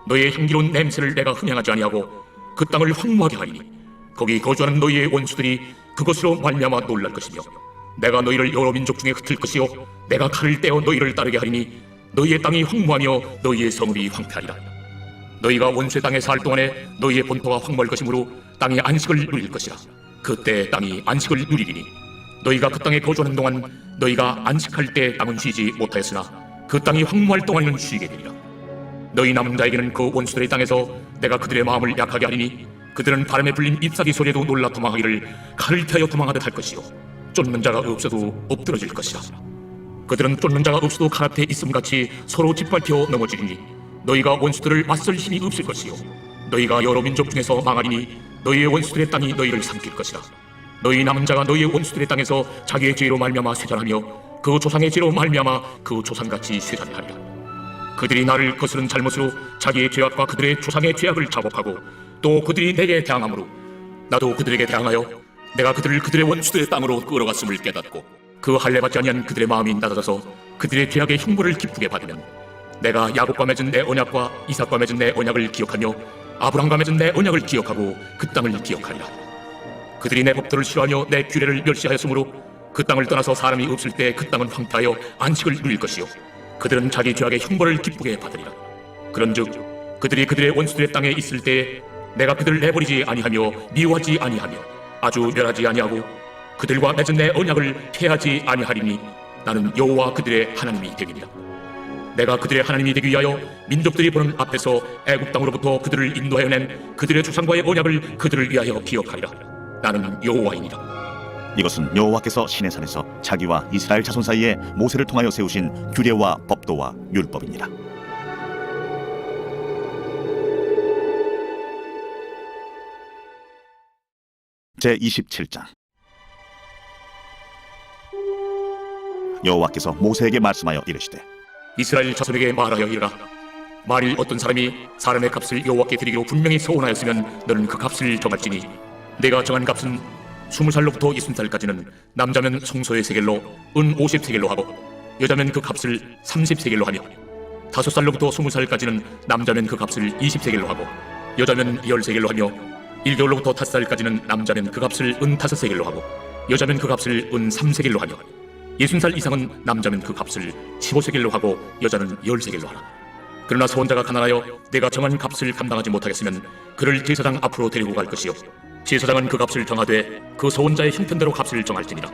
너희의 향기로운 냄새를 내가 흠양하지 아니하고 그 땅을 황무하게 하리니 거기 거주하는 너희의 원수들이 그것으로 말미암아 놀랄 것이며 내가 너희를 여러 민족 중에 흩을 것이요 내가 칼을 떼어 너희를 따르게 하리니 너희의 땅이 황무하며 너희의 성읍이 황폐하리라. 너희가 원수의 땅에 살 동안에 너희의 본토가 황무할 것이므로 땅의 안식을 누릴 것이라. 그때 땅이 안식을 누리리니 너희가 그 땅에 거주하는 동안 너희가 안식할 때 땅은 쉬지 못하였으나 그 땅이 황무할 동안에는 쉬게 되리라. 너희 남은 자에게는 그 원수들의 땅에서 내가 그들의 마음을 약하게 하리니 그들은 바람에 불린 잎사귀 소리에도 놀라 도망하기를 칼을 피하여 도망하듯 할 것이요 쫓는 자가 없어도 엎드러질 것이라. 그들은 쫓는 자가 없어도 칼 앞에 있음같이 서로 짓밟혀 넘어지리니 너희가 원수들을 맞설 힘이 없을 것이요 너희가 여러 민족 중에서 망하리니 너희의 원수들의 땅이 너희를 삼킬 것이라. 너희 남은 자가 너희의 원수들의 땅에서 자기의 죄로 말미암아 쇠잔하며 그 조상의 죄로 말미암아 그 조상같이 쇠잔하리라. 그들이 나를 거스른 잘못으로 자기의 죄악과 그들의 조상의 죄악을 자복하고 또 그들이 내게 대항하므로 나도 그들에게 대항하여 내가 그들을 그들의 원수들의 땅으로 끌어갔음을 깨닫고 그 할례받지 아니한 그들의 마음이 낮아져서 그들의 죄악의 형벌을 기쁘게 받으면 내가 야곱과 맺은 내 언약과 이삭과 맺은 내 언약을 기억하며 아브람과 맺은 내 언약을 기억하고 그 땅을 기억하리라. 그들이 내 법도를 싫어하며 내 규례를 멸시하였으므로 그 땅을 떠나서 사람이 없을 때 그 땅은 황폐하여 안식을 누릴 것이요 그들은 자기 죄악의 형벌을 기쁘게 받으리라. 그런즉 그들이 그들의 원수들의 땅에 있을 때에 내가 그들을 내버리지 아니하며 미워하지 아니하며 아주 멸하지 아니하고 그들과 맺은 내 언약을 폐하지 아니하리니 나는 여호와 그들의 하나님이 되리라. 내가 그들의 하나님이 되기 위하여 민족들이 보는 앞에서 애굽 땅으로부터 그들을 인도하여 낸 그들의 조상과의 언약을 그들을 위하여 기억하리라. 나는 여호와이니라. 이것은 여호와께서 시내산에서 자기와 이스라엘 자손 사이에 모세를 통하여 세우신 규례와 법도와 율법이니라. 제27장. 여호와께서 모세에게 말씀하여 이르시되 이스라엘 자손에게 말하여 이르라. 만일 어떤 사람이 사람의 값을 여호와께 드리기로 분명히 서원하였으면 너는 그 값을 정할지니 내가 정한 값은 20살로부터 60살까지는 남자면 성소의 세겔로 은 50세겔로 하고 여자면 그 값을 30세겔로 하며 5살로부터 20살까지는 남자면 그 값을 20세겔로 하고 여자면 10세겔로 하며 1개월로부터 5살까지는 남자면 그 값을 은 5세겔로 하고 여자면 그 값을 은 3세겔로 하며 60살 이상은 남자면 그 값을 15세겔로 하고 여자는 10세겔로 하라. 그러나 소원자가 가난하여 내가 정한 값을 감당하지 못하겠으면 그를 제사장 앞으로 데리고 갈 것이요 제사장은 그 값을 정하되 그 소원자의 형편대로 값을 정할지니라.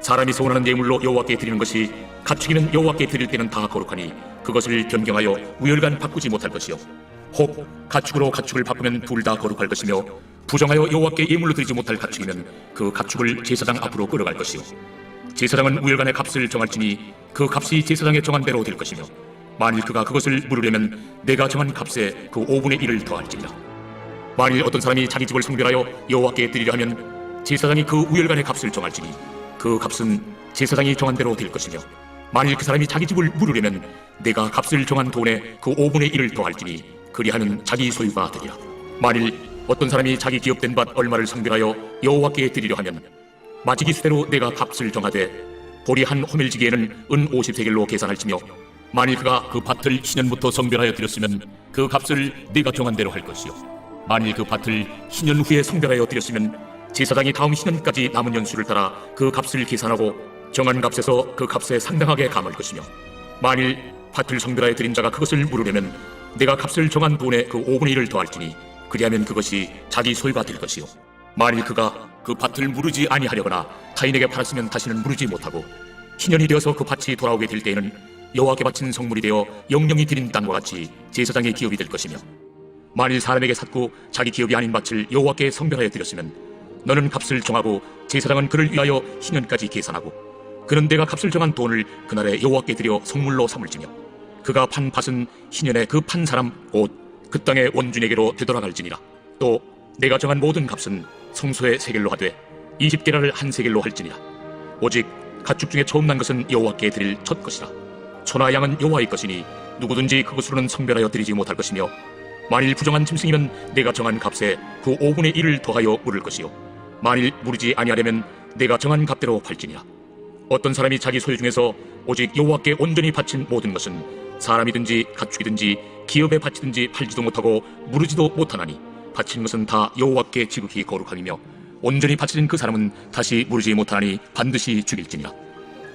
사람이 소원하는 예물로 여호와께 드리는 것이 가축이면 여호와께 드릴 때는 다 거룩하니 그것을 변경하여 우열간 바꾸지 못할 것이요 혹 가축으로 가축을 바꾸면 둘 다 거룩할 것이며 부정하여 여호와께 예물로 드리지 못할 가축이면 그 가축을 제사장 앞으로 끌어갈 것이요 제사장은 우열간의 값을 정할지니 그 값이 제사장의 정한 대로 될 것이며 만일 그가 그것을 물으려면 내가 정한 값에 그 5분의 1을 더할지니라. 만일 어떤 사람이 자기 집을 성별하여 여호와께 드리려 하면 제사장이 그 우열간의 값을 정할지니 그 값은 제사장이 정한 대로 될 것이며 만일 그 사람이 자기 집을 물으려면 내가 값을 정한 돈에 그 5분의 1을 더할지니 그리하는 자기 소유가 되리라. 만일 어떤 사람이 자기 기업된 밭 얼마를 성별하여 여호와께 드리려 하면 마지기 수대로 내가 값을 정하되 보리 한 호멜지기에는 은 50세겔로 계산할지며 만일 그가 그 밭을 신년부터 성별하여 드렸으면 그 값을 네가 정한 대로 할 것이요 만일 그 밭을 신년 후에 성별하여 드렸으면 제사장이 다음 신년까지 남은 연수를 따라 그 값을 계산하고 정한 값에서 그 값에 상당하게 감할 것이며 만일 밭을 성별하여 드린 자가 그것을 물으려면 내가 값을 정한 돈에 그 5분의 1을 더할지니 그리하면 그것이 자기 소유가 될 것이요 만일 그가 그 밭을 무르지 아니하려거나 타인에게 팔았으면 다시는 무르지 못하고 희년이 되어서 그 밭이 돌아오게 될 때에는 여호와께 바친 성물이 되어 영영이 드린 땅과 같이 제사장의 기업이 될 것이며 만일 사람에게 샀고 자기 기업이 아닌 밭을 여호와께 성별하여 드렸으면 너는 값을 정하고 제사장은 그를 위하여 희년까지 계산하고 그는 내가 값을 정한 돈을 그날에 여호와께 드려 성물로 삼을지며 그가 판 밭은 희년에 그 판 사람 곧 그 땅의 원주에게로 되돌아갈지니라. 또 내가 정한 모든 값은 성소의 세겔로 하되 20게라를 한 세겔로 할지니라. 오직 가축 중에 처음 난 것은 여호와께 드릴 첫 것이라. 소나 양은 여호와의 것이니 누구든지 그것으로는 성별하여 드리지 못할 것이며 만일 부정한 짐승이면 내가 정한 값에 그 5분의 1을 더하여 물을 것이요 만일 무르지 아니하려면 내가 정한 값대로 팔지니라. 어떤 사람이 자기 소유 중에서 오직 여호와께 온전히 바친 모든 것은 사람이든지 가축이든지 기업에 바치든지 팔지도 못하고 무르지도 못하나니 바친 것은 다 여호와께 지극히 거룩함이며 온전히 바쳐진 그 사람은 다시 무르지 못하나니 반드시 죽일지니라.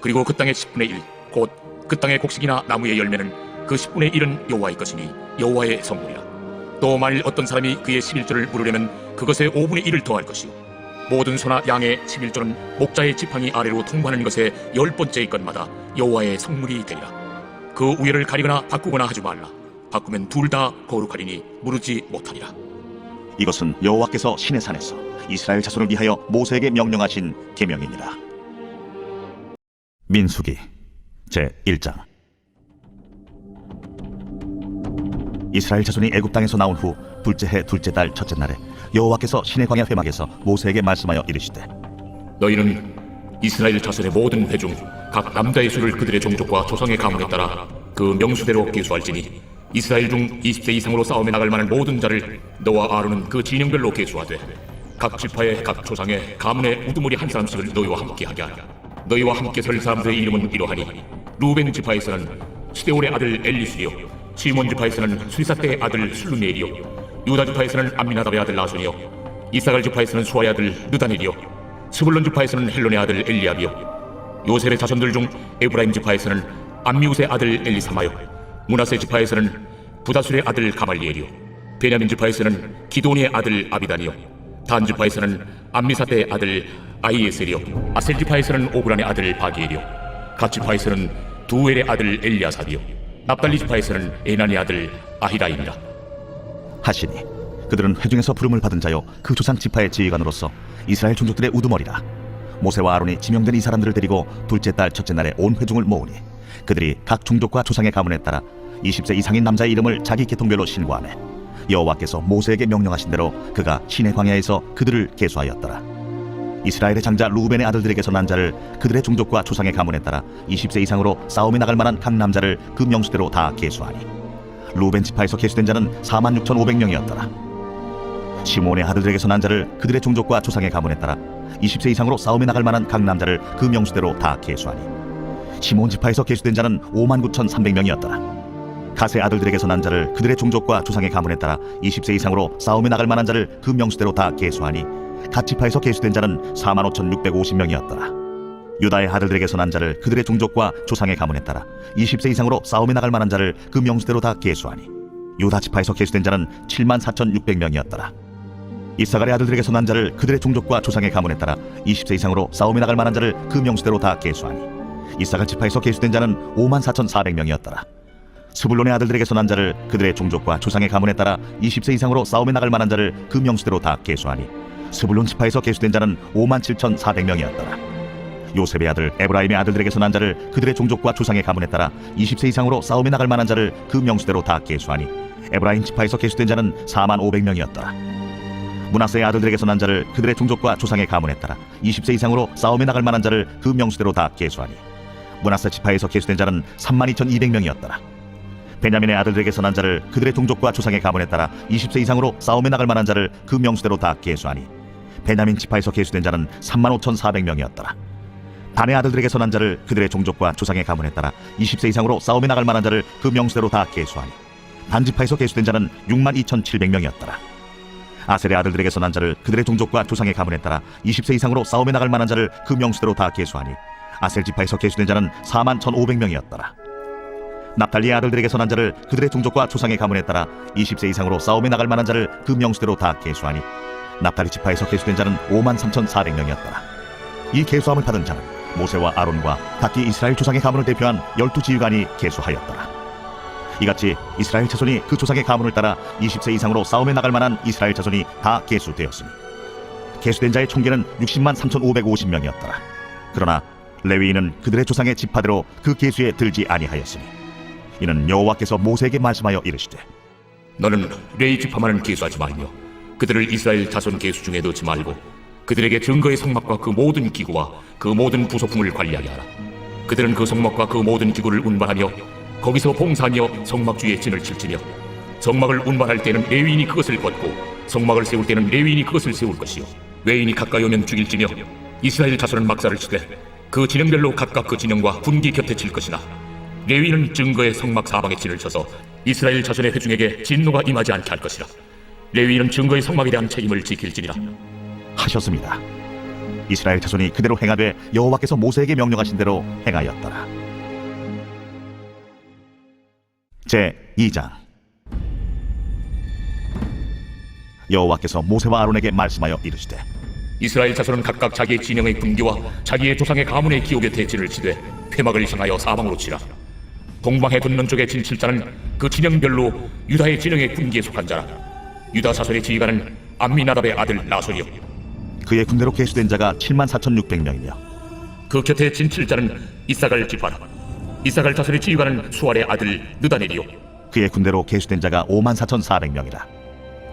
그리고 그 땅의 10분의 1 곧 그 땅의 곡식이나 나무의 열매는 그 10분의 1은 여호와의 것이니 여호와의 성물이라. 또 만일 어떤 사람이 그의 11조를 물으려면 그것의 5분의 1을 더할 것이요 모든 소나 양의 11조는 목자의 지팡이 아래로 통과하는 것의 10번째의 것마다 여호와의 성물이 되리라. 그 우열을 가리거나 바꾸거나 하지 말라. 바꾸면 둘 다 거룩하리니 무르지 못하리라. 이것은 여호와께서 시내 산에서 이스라엘 자손을 위하여 모세에게 명령하신 계명이니라. 민수기 제1장. 이스라엘 자손이 애굽 땅에서 나온 후 둘째 해 둘째 달 첫째 날에 여호와께서 시내 광야 회막에서 모세에게 말씀하여 이르시되 너희는 이스라엘 자손의 모든 회 중 각 남자의 수를 그들의 종족과 조상의 가문에 따라 그 명수대로 계수할지니 이스라엘 중 20세 이상으로 싸움에 나갈 만한 모든 자를 너와 아론은 그 진영별로 계수하되 각 지파의 각 조상의 가문의 우두머리 한 사람씩을 너희와 함께 하게 하라. 너희와 함께 설 사람들의 이름은 이러하니 루벤 지파에서는 스데올의 아들 엘리술이요 시몬 지파에서는 수리사대의 아들 술루미엘이요 유다 지파에서는 암미나답의 아들 나손이요 이사갈 지파에서는 수아의 아들 느다넬이요 스불론 지파에서는 헬론의 아들 엘리압이요 요셉의 자손들 중 에브라임 지파에서는 암미우스의 아들 엘리사마요 므낫세 지파에서는 부다술의 아들 가말리엘이요 베냐민 지파에서는 기도니의 아들 아비단이요 단 지파에서는 암미사대의 아들 아이에셀이요 아셀 지파에서는 오브란의 아들 바기엘이요 갓 지파에서는 두엘의 아들 엘리아삽이요 납달리 지파에서는 에난의 아들 아히라임이라 하시니 그들은 회중에서 부름을 받은 자요 그 조상 지파의 지휘관으로서 이스라엘 종족들의 우두머리라. 모세와 아론이 지명된 이 사람들을 데리고 둘째 달 첫째 날에 온 회중을 모으니 그들이 각 종족과 조상의 가문에 따라 20세 이상인 남자의 이름을 자기 계통별로 신고하매 여호와께서 모세에게 명령하신 대로 그가 시내 광야에서 그들을 계수하였더라. 이스라엘의 장자 루벤의 아들들에게서 난 자를 그들의 종족과 조상의 가문에 따라 20세 이상으로 싸움에 나갈 만한 각 남자를 그 명수대로 다 계수하니 루벤 지파에서 계수된 자는 46,500명이었더라. 시몬의 아들들에게서 난 자를 그들의 종족과 조상의 가문에 따라 20세 이상으로 싸움에 나갈 만한 각 남자를 그 명수대로 다 계수하니 시몬 지파에서 계수된 자는 59,300명이었더라. 갓의 아들들에게서 난 자를 그들의 종족과 조상의 가문에 따라 20세 이상으로 싸움에 나갈 만한 자를 그 명수대로 다 계수하니 갓 지파에서 계수된 자는 45,650명이었더라. 유다의 아들들에게서 난 자를 그들의 종족과 조상의 가문에 따라 20세 이상으로 싸움에 나갈 만한 자를 그 명수대로 다 계수하니 유다 지파에서 계수된 자는 74,600명이었더라. 이사갈의 아들들에게서 난 자를 그들의 종족과 조상의 가문에 따라 20세 이상으로 싸움에 나갈 만한 자를 그 명수대로 다 계수하니 이사갈 지파에서 계수된 자는 54,400명이었더라. 스불론의 아들들에게서 난 자를 그들의 종족과 조상의 가문에 따라 20세 이상으로 싸움에 나갈 만한 자를 그 명수대로 다 계수하니 스불론 지파에서 계수된 자는 57,400명이었더라. 요셉의 아들 에브라임의 아들들에게서 난 자를 그들의 종족과 조상의 가문에 따라 20세 이상으로 싸움에 나갈 만한 자를 그 명수대로 다 계수하니 에브라임 지파에서 계수된 자는 45,500명이었더라. 므낫세의 아들들에게서 난 자를 그들의 종족과 조상의 가문에 따라 20세 이상으로 싸움에 나갈 만한 자를 그 명수대로 다 계수하니 므낫세 지파에서 계수된 자는 32,200명이었더라. 베냐민의 아들들에게서 난 자를 그들의 종족과 조상의 가문에 따라 20세 이상으로 싸움에 나갈 만한 자를 그 명수대로 다 계수하니 베냐민 지파에서 계수된 자는 35,400명이었더라. 단의 아들들에게서 난 자를 그들의 종족과 조상의 가문에 따라 20세 이상으로 싸움에 나갈 만한 자를 그 명수대로 다 계수하니 단 지파에서 계수된 자는 62,700명이었더라. 아셀의 아들들에게서 난 자를 그들의 종족과 조상의 가문에 따라 20세 이상으로 싸움에 나갈 만한 자를 그 명수대로 다 계수하니 아셀 지파에서 계수된 자는 41,500명이었더라. 납달리의 아들들에게서 난 자를 그들의 종족과 조상의 가문에 따라 20세 이상으로 싸움에 나갈 만한 자를 그 명수대로 다 계수하니 납달리 지파에서 계수된 자는 53,400명이었더라. 이 계수함을 받은 자는 모세와 아론과 각기 이스라엘 조상의 가문을 대표한 12지휘관이 계수하였더라. 이같이 이스라엘 자손이 그 조상의 가문을 따라 20세 이상으로 싸움에 나갈 만한 이스라엘 자손이 다 계수되었으니 계수된 자의 총계는 60만 3,550명이었더라. 그러나 레위인은 그들의 조상의 지파대로 그 계수에 들지 아니하였으니 이는 여호와께서 모세에게 말씀하여 이르시되 너는 레위 지파만은 계수하지 말며 그들을 이스라엘 자손 계수 중에 넣지 말고 그들에게 증거의 성막과 그 모든 기구와 그 모든 부속품을 관리하게 하라. 그들은 그 성막과 그 모든 기구를 운반하며 거기서 봉사하며 성막 주위에 진을 칠지며 성막을 운반할 때는 레위인이 그것을 벗고 성막을 세울 때는 레위인이 그것을 세울 것이요 외인이 가까이 오면 죽일지며 이스라엘 자손은 막사를 치되 그 진영별로 각각 그 진영과 분기 곁에 칠 것이나 레위인은 증거의 성막 사방에 진을 쳐서 이스라엘 자손의 회중에게 진노가 임하지 않게 할 것이라. 레위인은 증거의 성막에 대한 책임을 지킬지니라 하셨습니다. 이스라엘 자손이 그대로 행하되 여호와께서 모세에게 명령하신 대로 행하였더라. 제2장 여호와께서 모세와 아론에게 말씀하여 이르시되 이스라엘 자손은 각각 자기의 진영의 분기와 자기의 조상의 가문의 기호 곁에 진을 치되 회막을 향하여 사방으로 치라. 동방해 돋는 쪽에 진 칠자는 그 진영별로 유다의 진영의 분기에 속한 자라. 유다 자손의 지휘관은 암미나답의 아들 나손이요 그의 군대로 계수된 자가 74,600명이며 그 곁에 진 칠자는 이사갈 지파라. 이사갈 자손의 지휘관은 수알의 아들 느다넬이요 그의 군대로 계수된 자가 54,400명이라.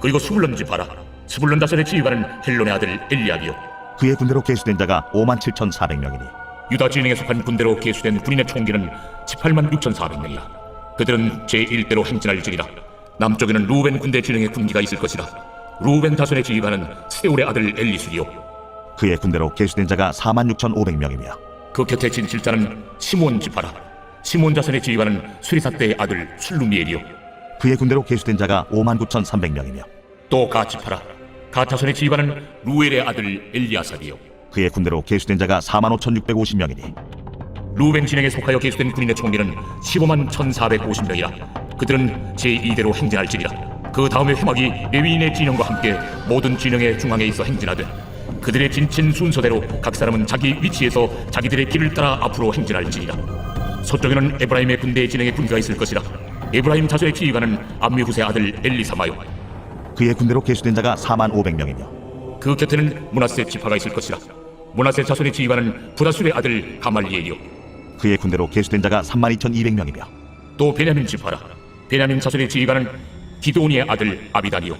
그리고 스불론 지파라. 스불론 자손의 지휘관은 헬론의 아들 엘리압이요 그의 군대로 계수된 자가 57,400명이니 유다 진영에 속한 군대로 계수된 군인의 총기는 18만 6,400명이라. 그들은 제1대로 행진할지니라. 남쪽에는 루벤 군대 진영의 군기가 있을 것이라. 루벤 자손의 지휘관은 세울의 아들 엘리술이요 그의 군대로 계수된 자가 46,500명이며 그 곁에 진 칠자는 시몬 지파라. 시몬 자손의 지휘관은 수리사대의 아들 술루미엘이요 그의 군대로 계수된 자가 59,300명이며 또 가 지파라. 가 자손의 지휘관은 루엘의 아들 엘리아삽이요 그의 군대로 계수된 자가 45,650명이니 루벤 진영에 속하여 계수된 군인의 총기는 15만 1,450명이라. 그들은 제2대로 행진할지니라. 그 다음에 회막이 레위인의 진영과 함께 모든 진영의 중앙에 있어 행진하되 그들의 진친 순서대로 각 사람은 자기 위치에서 자기들의 길을 따라 앞으로 행진할지니라. 서쪽에는 에브라임의 군대의 진영의 군대가 있을 것이라. 에브라임 자손의 지휘관은 암미후스의 아들 엘리사마요 그의 군대로 계수된 자가 45,000명이며 그 곁에는 므낫세 지파가 있을 것이라. 므낫세 자손의 지휘관은 부다술의 아들 가말리엘이요 그의 군대로 계수된 자가 32,200명이며 또 베냐민 지파라. 베냐민 자손의 지휘관은 기드온이의 아들 아비단이요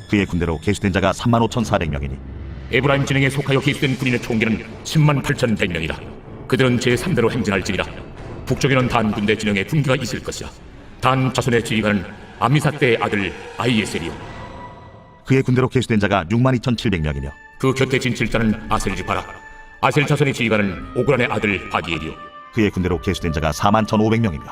그의 군대로 계수된 자가 35,400명이니 에브라임 진영에 속하여 계수된 군인의 총기는 10만 8,100명이라. 그들은 제3대로 행진할지니라. 북쪽에는 단 군대 진영에 군기가 있을 것이라. 단 자손의 지휘관은 암미사대의 아들 아이에셀이요 그의 군대로 계수된 자가 62,700명이며 그 곁에 진 칠자는 아셀 지파라. 아셀 자손의 지휘관은 오그란의 아들 바기엘이요 그의 군대로 계수된 자가 41,500명이며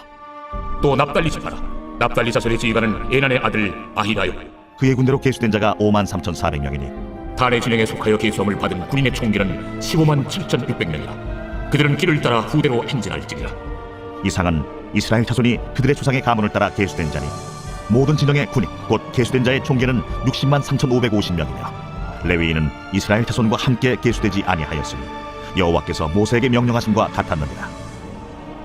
또 납달리 지파라. 납달리 자손의 지휘관은 에난의 아들 아히다요 그의 군대로 계수된 자가 53,400명이니 단의 진영에 속하여 계수함을 받은 군인의 총기는 15만 7,600명이라. 그들은 길을 따라 후대로 행진할지니라. 이상은 이스라엘 자손이 그들의 조상의 가문을 따라 계수된 자니 모든 진영의 군인 곧 계수된 자의 총계는 60만 3,550명이며 레위인은 이스라엘 자손과 함께 계수되지 아니하였으니 여호와께서 모세에게 명령하심과 같았느니라.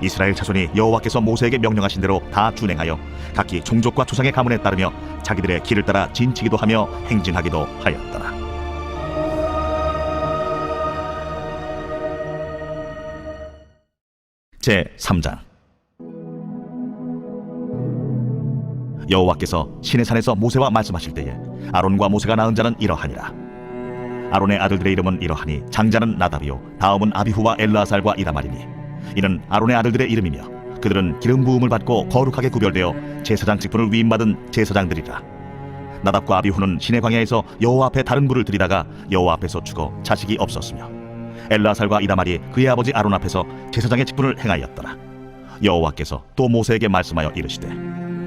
이스라엘 자손이 여호와께서 모세에게 명령하신 대로 다 준행하여 각기 종족과 조상의 가문에 따르며 자기들의 길을 따라 진치기도 하며 행진하기도 하였더라. 제3장 여호와께서 시내산에서 모세와 말씀하실 때에 아론과 모세가 낳은 자는 이러하니라. 아론의 아들들의 이름은 이러하니 장자는 나답이요 다음은 아비후와 엘르아살과 이다말이니 이는 아론의 아들들의 이름이며 그들은 기름 부음을 받고 거룩하게 구별되어 제사장 직분을 위임받은 제사장들이라. 나답과 아비후는 시내 광야에서 여호와 앞에 다른 불을 들이다가 여호와 앞에서 죽어 자식이 없었으며 엘르아살과 이다말이 그의 아버지 아론 앞에서 제사장의 직분을 행하였더라. 여호와께서 또 모세에게 말씀하여 이르시되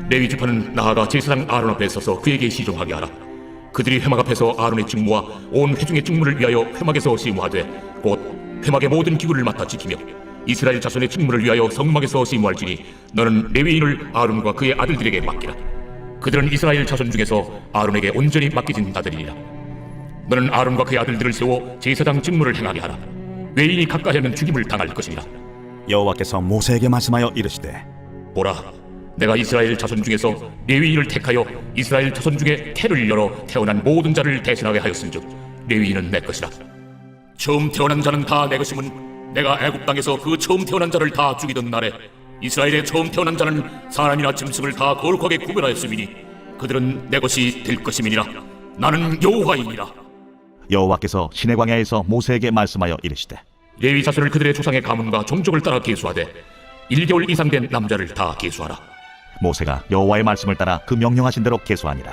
레위 지파는 나아가 제사장 아론 앞에 서서 그에게 시종하게 하라. 그들이 회막 앞에서 아론의 직무와 온 회중의 직무를 위하여 회막에서 시무하되 곧 회막의 모든 기구를 맡아 지키며 이스라엘 자손의 직무를 위하여 성막에서 심무할지니 너는 레위인을 아론과 그의 아들들에게 맡기라. 그들은 이스라엘 자손 중에서 아론에게 온전히 맡겨진 자들이니라. 너는 아론과 그의 아들들을 세워 제사장 직무를 행하게 하라. 외인이 가까이 하면 죽임을 당할 것이니라. 여호와께서 모세에게 말씀하여 이르시되 보라, 내가 이스라엘 자손 중에서 레위인을 택하여 이스라엘 자손 중에 태를 열어 태어난 모든 자를 대신하게 하였은즉 레위인은 내 것이라. 처음 태어난 자는 다 내 것임은 내가 애굽 땅에서 그 처음 태어난 자를 다 죽이던 날에 이스라엘의 처음 태어난 자는 사람이나 짐승을 다 거룩하게 구별하였음이니 그들은 내 것이 될 것임이니라. 나는 여호와이니라. 여호와께서 시내 광야에서 모세에게 말씀하여 이르시되 레위 자손을 그들의 조상의 가문과 종족을 따라 계수하되 1개월 이상 된 남자를 다 계수하라. 모세가 여호와의 말씀을 따라 그 명령하신 대로 계수하니라.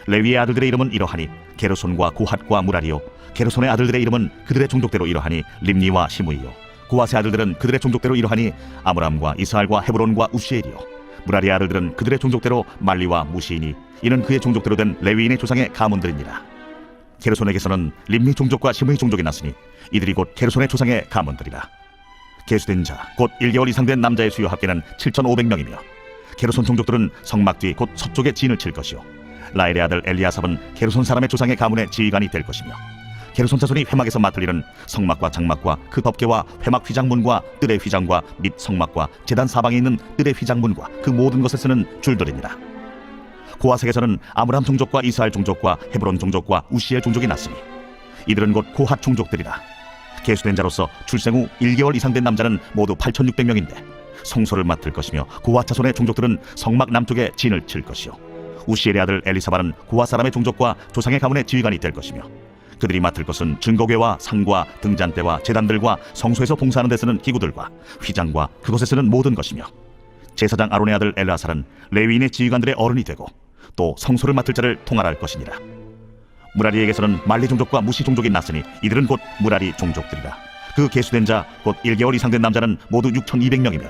레위의 아들들의 이름은 이러하니 게르손과 고핫과 무라리요, 게르손의 아들들의 이름은 그들의 종족대로 이러하니 림니와 시므이요, 고핫의 아들들은 그들의 종족대로 이러하니 아므람과 이스할과 헤브론과 우시엘이요, 무라리의 아들들은 그들의 종족대로 말리와 무시이니 이는 그의 종족대로 된 레위인의 조상의 가문들이니라. 게르손에게서는 림니 종족과 시므이 종족이 났으니 이들이 곧 게르손의 조상의 가문들이라. 계수된 자 곧 1개월 이상 된 남자의 수요 합계는 7,500명이며 게르손 종족들은 성막 뒤 곧 서쪽에 진을 칠 것이요, 라엘의 아들 엘리아삽은 게르손 사람의 조상의 가문의 지휘관이 될 것이며 게르손 자손이 회막에서 맡을 일은 성막과 장막과 그 덮개와 회막 휘장문과 뜰의 휘장과 및 성막과 제단 사방에 있는 뜰의 휘장문과 그 모든 것을 쓰는 줄들입니다. 고핫에게서는 아므람 종족과 이스할 종족과 헤브론 종족과 우시엘 종족이 났으니 이들은 곧 고핫 종족들이라. 계수된 자로서 출생 후 1개월 이상 된 남자는 모두 8,600명인데 성소를 맡을 것이며 고핫 자손의 종족들은 성막 남쪽에 진을 칠 것이요, 우시엘의 아들 엘리사바는 고핫 사람의 종족과 조상의 가문의 지휘관이 될 것이며 그들이 맡을 것은 증거궤와 상과 등잔대와 제단들과 성소에서 봉사하는 데 쓰는 기구들과 휘장과 그것에 쓰는 모든 것이며 제사장 아론의 아들 엘라살은 레위인의 지휘관들의 어른이 되고 또 성소를 맡을 자를 통할할 것이니라. 무라리에게서는 말리 종족과 무시 종족이 났으니 이들은 곧 무라리 종족들이라. 그 계수된 자 곧 1개월 이상 된 남자는 모두 6,200명이며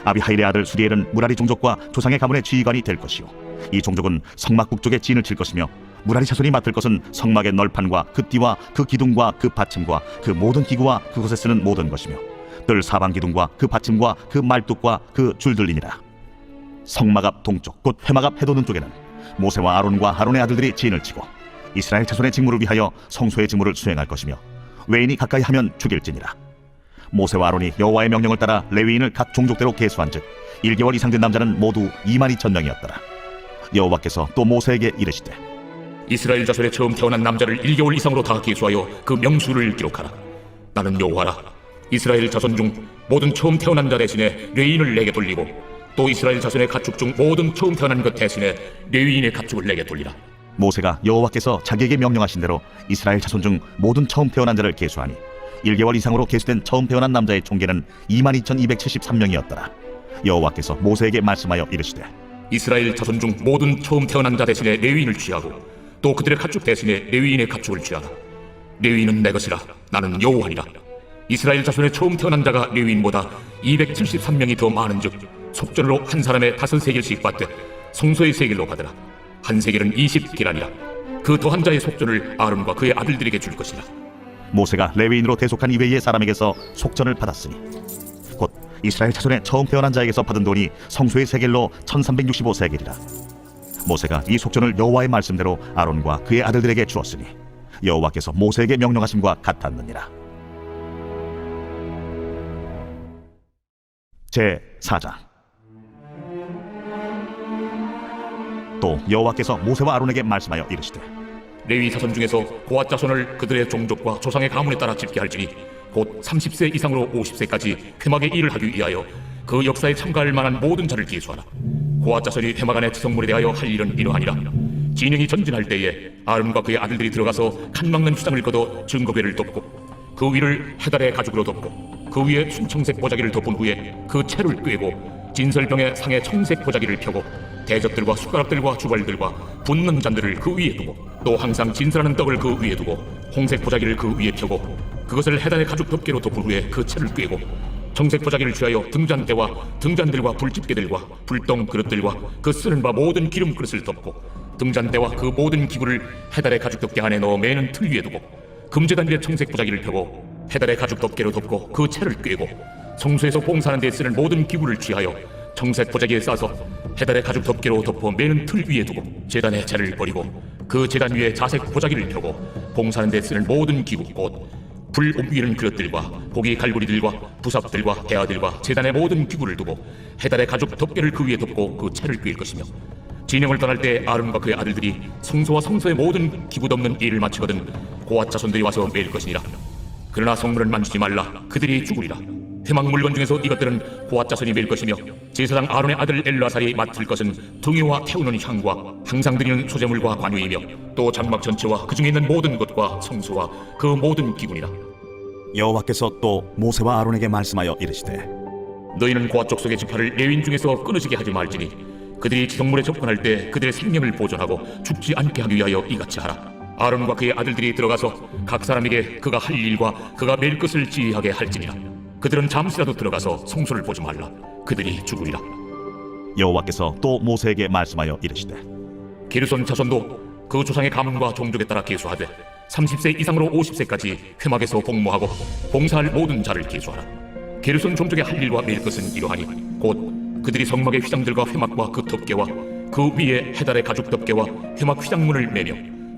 아비하일의 아들 수리엘은 무라리 종족과 조상의 가문의 지휘관이 될 것이요, 이 종족은 성막 북쪽에 진을 칠 것이며 무라리 자손이 맡을 것은 성막의 널판과 그 띠와 그 기둥과 그 받침과 그 모든 기구와 그것에 쓰는 모든 것이며 뜰 사방 기둥과 그 받침과 그 말뚝과 그 줄들이니라. 성막 앞 동쪽 곧 회막 앞 해돋는 쪽에는 모세와 아론과 아론의 아들들이 진을 치고 이스라엘 자손의 직무를 위하여 성소의 직무를 수행할 것이며 외인이 가까이 하면 죽일지니라. 모세와 아론이 여호와의 명령을 따라 레위인을 각 종족대로 계수한즉 1개월 이상 된 남자는 모두 22,000명이었더라. 여호와께서 또 모세에게 이르시되 이스라엘 자손의 처음 태어난 남자를 1개월 이상으로 다 계수하여 그 명수를 기록하라. 나는 여호와라. 이스라엘 자손 중 모든 처음 태어난 자 대신에 레위인을 내게 돌리고 또 이스라엘 자손의 가축 중 모든 처음 태어난 것 대신에 레위인의 가축을 내게 돌리라. 모세가 여호와께서 자기에게 명령하신 대로 이스라엘 자손 중 모든 처음 태어난 자를 계수하니 1개월 이상으로 계수된 처음 태어난 남자의 총계는 22,273명이었더라. 여호와께서 모세에게 말씀하여 이르시되 이스라엘 자손 중 모든 처음 태어난 자 대신에 레위인을 취하고 또 그들의 가축 대신에 레위인의 가축을 취하라. 레위인은 내 것이라. 나는 여호와니라. 이스라엘 자손의 처음 태어난 자가 레위인보다 273명이 더 많은즉 속전으로 한 사람의 5세겔씩 받되 성소의 세겔로 받으라. 한 세겔은 20계란이라. 그 더한 자의 속전을 아론과 그의 아들들에게 줄 것이라. 모세가 레위인으로 대속한 이외의 사람에게서 속전을 받았으니 곧 이스라엘 자손의 처음 태어난 자에게서 받은 돈이 성소의 세겔로 1365세겔이라. 모세가 이 속전을 여호와의 말씀대로 아론과 그의 아들들에게 주었으니 여호와께서 모세에게 명령하심과 같았느니라. 제4장. 또 여호와께서 모세와 아론에게 말씀하여 이르시되 레위 자손 중에서 고핫 자손을 그들의 종족과 조상의 가문에 따라 집계할지니 곧 30세 이상으로 50세까지 회막의 일을 하기 위하여 그 역사에 참가할 만한 모든 자를 계수하라. 고핫 자손이 회막 안의 지성물에 대하여 할 일은 이러하니라. 진영이 전진할 때에 아론과 그의 아들들이 들어가서 칸 막는 휘장을 걷어 증거궤를 덮고 그 위를 해달의 가죽으로 덮고 그 위에 순청색 보자기를 덮은 후에 그 채를 꿰고 진설병의 상에 청색 보자기를 펴고 대접들과 숟가락들과 주발들과 붓는 잔들을 그 위에 두고 또 항상 진설하는 떡을 그 위에 두고 홍색 보자기를 그 위에 펴고 그것을 해달의 가죽 덮개로 덮은 후에 그 채를 꿰고 청색 보자기를 취하여 등잔대와 등잔들과 불집게들과 불똥 그릇들과 그 쓰는 바 모든 기름 그릇을 덮고 등잔대와 그 모든 기구를 해달의 가죽 덮개 안에 넣어 매는 틀 위에 두고 금제단 위에 청색 보자기를 펴고 해달의 가죽 덮개로 덮고 그 채를 꿰고 성소에서 봉사하는 데 쓰는 모든 기구를 취하여 청색 보자기에 싸서 해달의 가죽 덮개로 덮어 매는 틀 위에 두고 제단에 재를 버리고 그 제단 위에 자색 보자기를 펴고 봉사하는 데 쓰는 모든 기구 곧 불 옮기는 그릇들과 고기 갈고리들과 부삽들과 대야들과 제단의 모든 기구를 두고 해달의 가죽 덮개를 그 위에 덮고 그 채를 꿰일 것이며 진영을 떠날 때 아론과 그의 아들들이 성소와 성소의 모든 기구 덮는 일을 마치거든 고앗 자손들이 와서 매일 것이니라. 그러나 성물은 만지지 말라. 그들이 죽으리라. 회막 물건 중에서 이것들은 고앗 자손이 매일 것이며 제사장 아론의 아들 엘라살이 맡을 것은 등유와 태우는 향과 항상 드리는 소제물과 관유이며 또 장막 전체와 그 중에 있는 모든 것과 성소와 그 모든 기구니라. 여호와께서 또 모세와 아론에게 말씀하여 이르시되 너희는 고앗 족속의 지파를 레위인 중에서 끊어지게 하지 말지니 그들이 지성물에 접근할 때 그들의 생명을 보존하고 죽지 않게 하기 위하여 이같이 하라. 아론과 그의 아들들이 들어가서 각 사람에게 그가 할 일과 그가 매일 것을 지휘하게 할지니라. 그들은 잠시라도 들어가서 성소를 보지 말라. 그들이 죽으리라. 여호와께서 또 모세에게 말씀하여 이르시되 게르손 자손도 그 조상의 가문과 종족에 따라 계수하되 30세 이상으로 50세까지 회막에서 복무하고 봉사할 모든 자를 계수하라. 게르손 종족의 할 일과 매일 것은 이러하니 곧 그들이 성막의 휘장들과 회막과 그 덮개와 그 위에 해달의 가죽 덮개와 회막 휘장문을 매며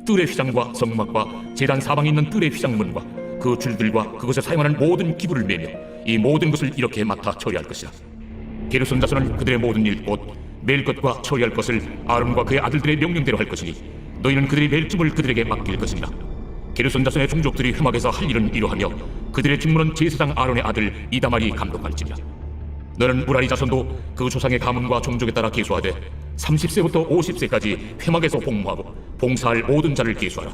뜰의 휘장과 성막과 제단 사방에 있는 뜰의 휘장문과 그 줄들과 그것에 사용하는 모든 기구를 매며 이 모든 것을 이렇게 맡아 처리할 것이라. 게르손 자손은 그들의 모든 일 곧 매일 것과 처리할 것을 아론과 그의 아들들의 명령대로 할 것이니 너희는 그들이 매일 짐을 그들에게 맡길 것이니라. 게르손 자손의 종족들이 회막에서 할 일은 이러하며 그들의 직무는 제사장 아론의 아들 이다말이 감독할지니라. 너는 무라리 자손도 그 조상의 가문과 종족에 따라 계수하되 30세부터 50세까지 회막에서 복무하고 봉사할 모든 자를 계수하라.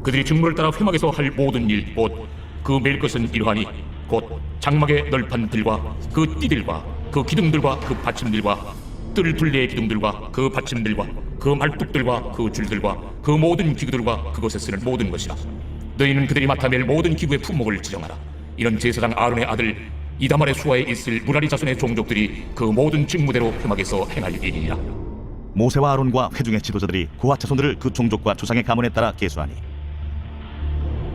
그들이 직무를 따라 회막에서 할 모든 일 곧 그 매일 것은 이러하니 곧 장막의 널판들과 그 띠들과 그 기둥들과 그 받침들과 뜰 둘레의 기둥들과 그 받침들과 그 말뚝들과 그 줄들과 그 모든 기구들과 그것에 쓰는 모든 것이라. 너희는 그들이 맡아 맬 모든 기구의 품목을 지정하라. 이런 제사장 아론의 아들 이다말의 수하에 있을 무라리 자손의 종족들이 그 모든 직무대로 회막에서 행할 일이니라. 모세와 아론과 회중의 지도자들이 고앗 자손들을 그 종족과 조상의 가문에 따라 계수하니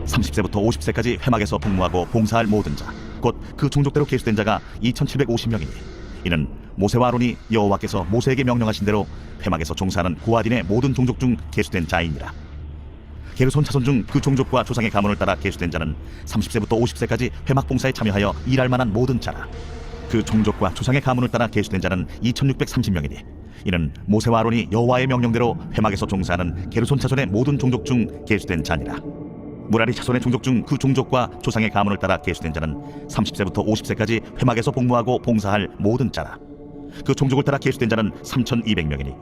30세부터 50세까지 회막에서 복무하고 봉사할 모든 자 곧 그 종족대로 계수된 자가 2750명이니 이는 모세와 아론이 여호와께서 모세에게 명령하신 대로 회막에서 종사하는 고앗인의 모든 종족 중 계수된 자이니라. 게르손 자손 중 그 종족과 조상의 가문을 따라 계수된 자는 30세부터 50세까지 회막 봉사에 참여하여 일할 만한 모든 자라. 그 종족과 조상의 가문을 따라 계수된 자는 2630명이니 이는 모세와 아론이 여호와의 명령대로 회막에서 종사하는 게르손 자손의 모든 종족 중 계수된 자니라. 무라리 자손의 종족 중 그 종족과 조상의 가문을 따라 계수된 자는 30세부터 50세까지 회막에서 복무하고 봉사할 모든 자라. 그 종족을 따라 계수된 자는 3200명이니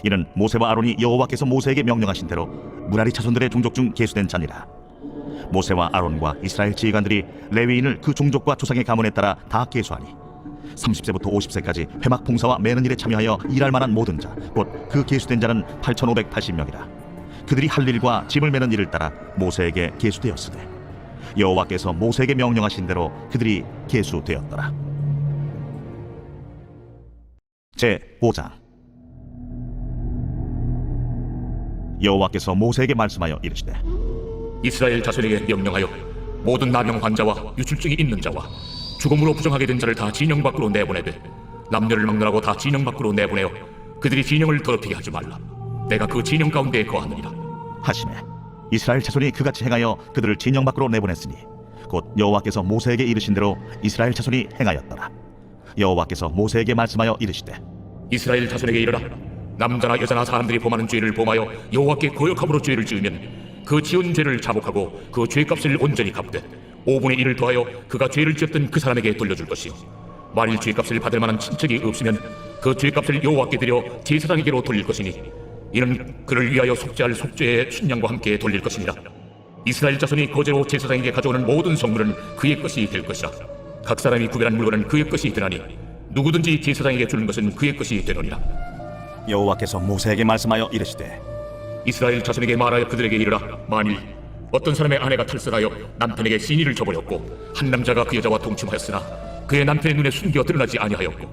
이는 모세와 아론이 여호와께서 모세에게 명령하신 대로 무라리 자손들의 종족 중 계수된 자니라. 모세와 아론과 이스라엘 지휘관들이 레위인을 그 종족과 조상의 가문에 따라 다 계수하니 30세부터 50세까지 회막 봉사와 매는 일에 참여하여 일할 만한 모든 자 곧 그 계수된 자는 8580명이라. 그들이 할 일과 짐을 매는 일을 따라 모세에게 계수되었으되 여호와께서 모세에게 명령하신 대로 그들이 계수되었더라. 제5장 여호와께서 모세에게 말씀하여 이르시되 이스라엘 자손에게 명령하여 모든 나병 환자와 유출증이 있는 자와 죽음으로 부정하게 된 자를 다 진영 밖으로 내보내되 남녀를 막론하고 다 진영 밖으로 내보내어 그들이 진영을 더럽히게 하지 말라. 내가 그 진영 가운데에 거하느니라 하시매 이스라엘 자손이 그같이 행하여 그들을 진영 밖으로 내보냈으니 곧 여호와께서 모세에게 이르신 대로 이스라엘 자손이 행하였더라. 여호와께서 모세에게 말씀하여 이르시되 이스라엘 자손에게 이르라. 남자나 여자나 사람들이 범하는 죄를 범하여 여호와께 거역함으로 죄를 지으면 그 지은 죄를 자복하고 그 죄값을 온전히 갚되 5분의 1을 더하여 그가 죄를 지었던 그 사람에게 돌려줄 것이요 만일 죄값을 받을 만한 친척이 없으면 그 죄값을 여호와께 드려 제사장에게로 돌릴 것이니 이는 그를 위하여 속죄할 속죄의 순양과 함께 돌릴 것이니라. 이스라엘 자손이 거제로 제사장에게 가져오는 모든 성물은 그의 것이 될 것이라. 각 사람이 구별한 물건은 그의 것이 되나니 누구든지 제사장에게 주는 것은 그의 것이 되느니라. 여호와께서 모세에게 말씀하여 이르시되 이스라엘 자손에게 말하여 그들에게 이르라. 만일 어떤 사람의 아내가 탈선하여 남편에게 시니를 저버렸고 한 남자가 그 여자와 동침하였으나 그의 남편의 눈에 숨겨 드러나지 아니하였고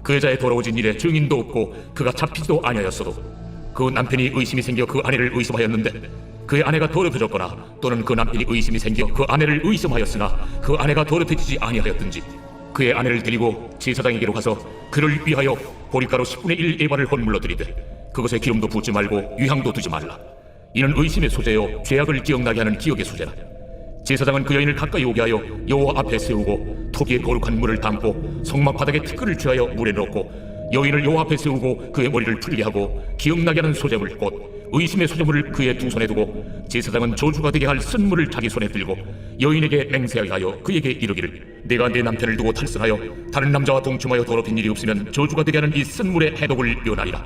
그 여자의 더러워진 일에 증인도 없고 그가 잡히지도 아니하였어도 그 남편이 의심이 생겨 그 아내를 의심하였는데 그의 아내가 더럽혀졌거나 또는 그 남편이 의심이 생겨 그 아내를 의심하였으나 그 아내가 더럽혀지지 아니하였든지 그의 아내를 데리고 제사장에게로 가서 그를 위하여 보리가루 10분의 1 에바를 헌물로 드리되 그것에 기름도 붓지 말고 유향도 두지 말라. 이는 의심의 소재요 죄악을 기억나게 하는 기억의 소재라. 제사장은 그 여인을 가까이 오게 하여 여호와 앞에 세우고 토기에 거룩한 물을 담고 성막 바닥에 티끌을 취하여 물에 넣고 여인을 여호와 앞에 세우고 그의 머리를 풀게 하고 기억나게 하는 소재물 곧 의심의 소재물을 그의 두 손에 두고 제사장은 저주가 되게 할 쓴물을 자기 손에 들고 여인에게 맹세하게 하여 그에게 이르기를 내가 내 남편을 두고 탈선하여 다른 남자와 동침하여 더럽힌 일이 없으면 저주가 되게 하는 이 쓴물의 해독을 면하리라.